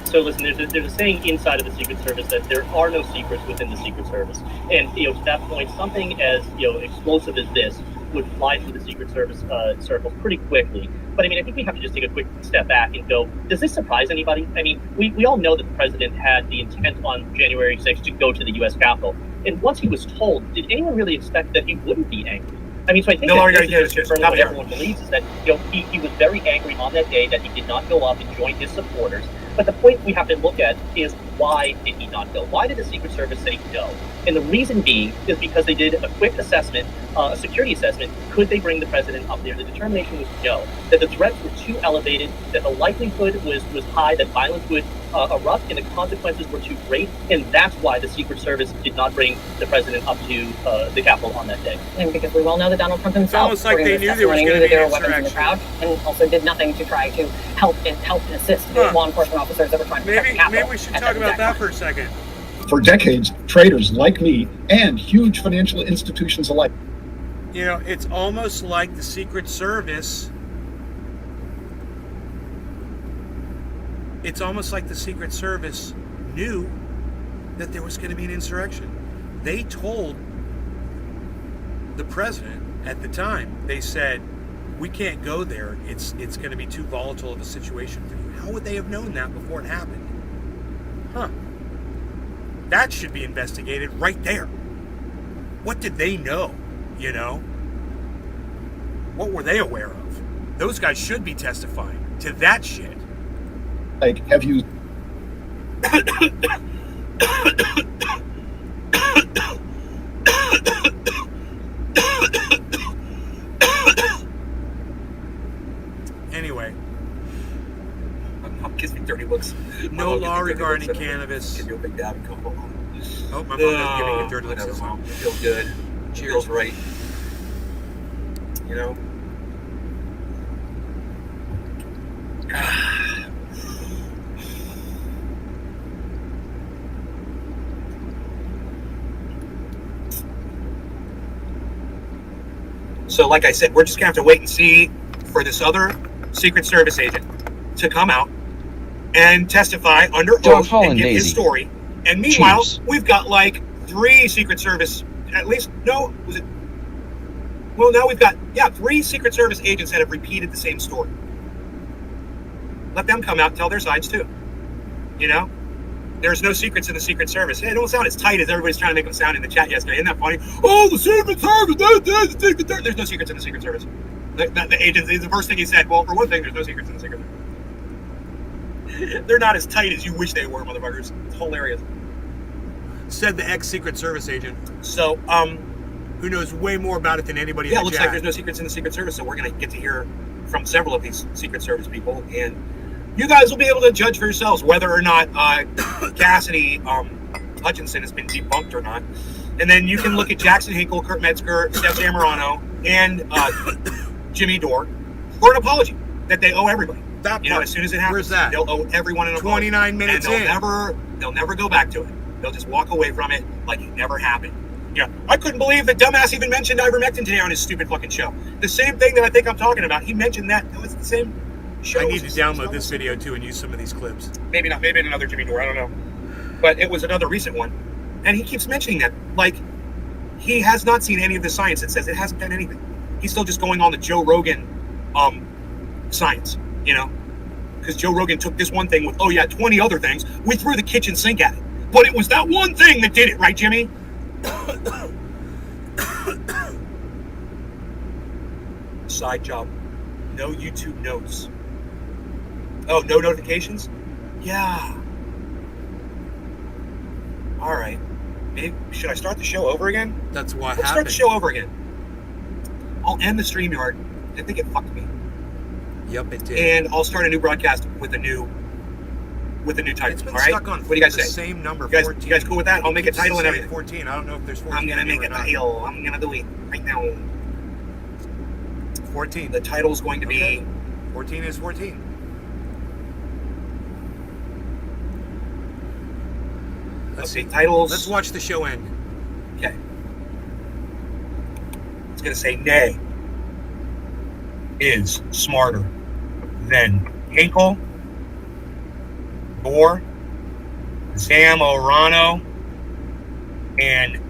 So listen, there's a saying inside of the Secret Service that there are no secrets within the Secret Service. And, to that point, something as, explosive as this would fly through the Secret Service circles pretty quickly. But I mean, I think we have to just take a quick step back and go, does this surprise anybody? I mean, we all know that the president had the intent on January 6th to go to the U.S. Capitol. And once he was told, did anyone really expect that he wouldn't be angry? I mean, so I think what everyone believes is that he was very angry on that day that he did not go up and join his supporters. But the point we have to look at is, why did he not go? Why did the Secret Service say no? And the reason being is because they did a quick assessment, a security assessment. Could they bring the president up there? The determination was no, that the threats were too elevated, that the likelihood was high that violence would erupt, and the consequences were too great. And that's why the Secret Service did not bring the president up to the Capitol on that day. And because we well know that Donald Trump himself, it's almost like they knew there was going to be there were weapons in the crowd, and also did nothing to try to help and assist the law enforcement officers that were trying to protect the Capitol. Maybe we should talk about that for a second. For decades, traders like me and huge financial institutions alike. You know, it's almost like the Secret Service. It's almost like the Secret Service knew that there was going to be an insurrection. They told the president at the time, they said, we can't go there. It's going to be too volatile of a situation for you. How would they have known that before it happened? Huh. That should be investigated right there. What did they know? You know? What were they aware of? Those guys should be testifying to that shit. Like, have you... Anyway. Mom gives me dirty looks. No law regarding cannabis. Give you a big dab and come home. Oh, my mom is giving you dirty looks. Whatever, Mom. You feel good. Cheers. Feels right. You know? So, like I said, we're just going to have to wait and see for this other Secret Service agent to come out and testify under oath and give his story. And meanwhile, we've got like 3 Secret Service, at least, no, was it? Well, now we've got, 3 Secret Service agents that have repeated the same story. Let them come out and tell their sides too. You know? There's no secrets in the Secret Service. Hey, it don't sound as tight as everybody's trying to make them sound in the chat yesterday. Isn't that funny? Oh, the Secret Service! The Secret Service! There's no secrets in the Secret Service. The agents, the first thing he said, well, for one thing, there's no secrets in the Secret Service. They're not as tight as you wish they were, motherfuckers. It's hilarious. Said the ex-Secret Service agent. So, who knows way more about it than anybody in the it looks chat. like there's no secrets in the Secret Service, so we're going to get to hear from several of these Secret Service people, and you guys will be able to judge for yourselves whether or not Cassidy Hutchinson has been debunked or not. And then you can look at Jackson Hinkle, Kurt Metzger, Steph Zamorano, and Jimmy Dore for an apology that they owe everybody. As soon as it happens, where's that? They'll owe everyone an apology. 29 minutes and in. They'll never go back to it. They'll just walk away from it like it never happened. Yeah, I couldn't believe the dumbass even mentioned ivermectin today on his stupid fucking show. The same thing that I think I'm talking about. He mentioned that. It was the same show. I need to download this video too and use some of these clips. Maybe not. Maybe another Jimmy Dore. I don't know. But it was another recent one. And he keeps mentioning that. Like, he has not seen any of the science that says it hasn't done anything. He's still just going on the Joe Rogan science, you know? Because Joe Rogan took this one thing with, 20 other things. We threw the kitchen sink at it. But it was that one thing that did it, right, Jimmy? Side job. No YouTube notes. Oh, no notifications? Yeah. All right. Maybe should I start the show over again? That's what Let's start the show over again. I'll end the StreamYard. I think it fucked me. Yep, it did. And I'll start a new broadcast with a new title. It's been all right? stuck on what do you guys the say? Same number, you guys, 14. You guys cool with that? I'll make a title and everything. 14. I don't know if there's 14. I'm gonna make a title. I'm gonna do it right now. 14. The title's going to be 14 is 14. Let's see, titles. Let's watch the show end. Okay. It's going to say, Nay is smarter than Hinkle, Bohr, Zamorano, and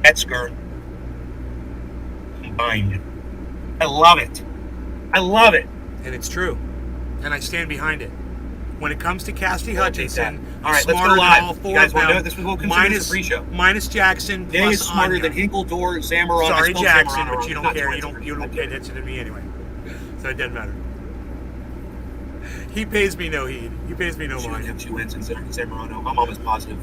Metzger mind. I love it. I love it. And it's true. And I stand behind it. When it comes to Cassidy Hutchinson, all right, let's go live. You guys want to do it? This will consider the pre-show. Minus Jackson. They is smarter Anya. than Hinkle, Dor, Zamoron. Sorry, Jackson, Zamoron but you don't care. You don't pay attention to me anyway. So it doesn't matter. He pays me no heed. He pays me no mind. She wins in Zamorano. I'm almost positive.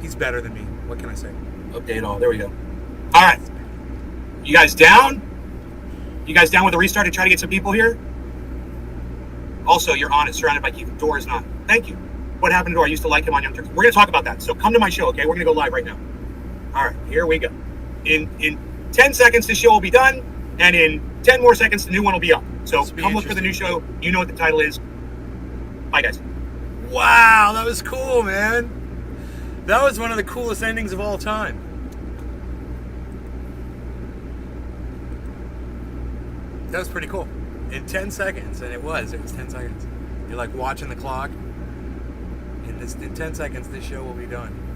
He's better than me. What can I say? Update all. There we go. All right. You guys down? You guys down with the restart to try to get some people here? Also, you're on it, surrounded by Keith. Dor is not. Thank you. What happened to Dor? I used to like him on Young Turks. We're going to talk about that. So come to my show, okay? We're going to go live right now. All right, here we go. In 10 seconds, the show will be done. And in 10 more seconds, the new one will be up. So come look for the new show. You know what the title is. Bye, guys. Wow, that was cool, man. That was one of the coolest endings of all time. That was pretty cool. In 10 seconds, and it was 10 seconds. You're like watching the clock. In 10 seconds, this show will be done.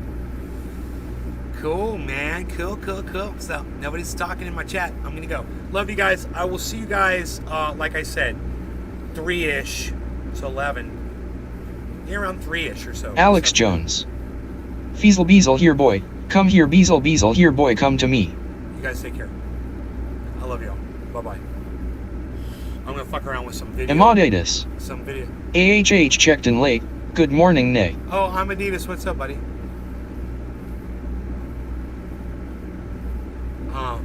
Cool, man. Cool. So, nobody's talking in my chat. I'm going to go. Love you guys. I will see you guys, like I said, 3-ish. So 11. Yeah, around 3-ish or so. Alex Jones. Feasel Beazle here, boy. Come here, Beazle here, boy. Come to me. You guys take care. I love y'all. Bye-bye. I'm going to fuck around with some video. Amadeus. Some video. AHH checked in late. Good morning, Nay. Oh, I'm Adidas. What's up, buddy?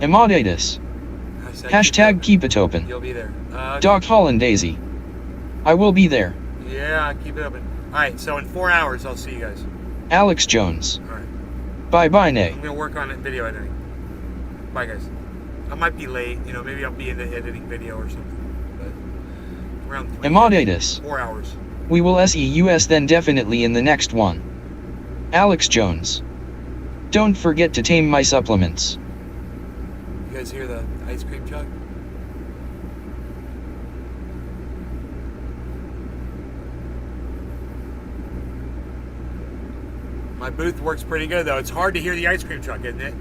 Amadeus. Hashtag keep it open. You'll be there. Dog Holland Daisy. I will be there. Yeah, keep it open. Alright, so in 4 hours, I'll see you guys. Alex Jones. Alright. Bye-bye, Nay. I'm going to work on video editing. Bye, guys. I might be late. You know, maybe I'll be into editing video or something. But around 3 Amadeus. 4 hours. We will see you then definitely in the next one. Alex Jones. Don't forget to tame my supplements. You guys hear the ice cream truck? My booth works pretty good though. It's hard to hear the ice cream truck, isn't it?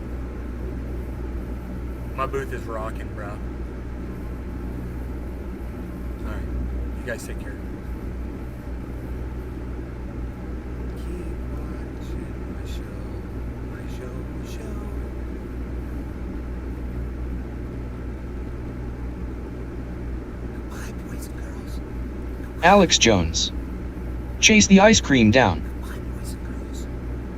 My booth is rocking, bro. Alright. You guys take care. Alex Jones. Chase the ice cream down.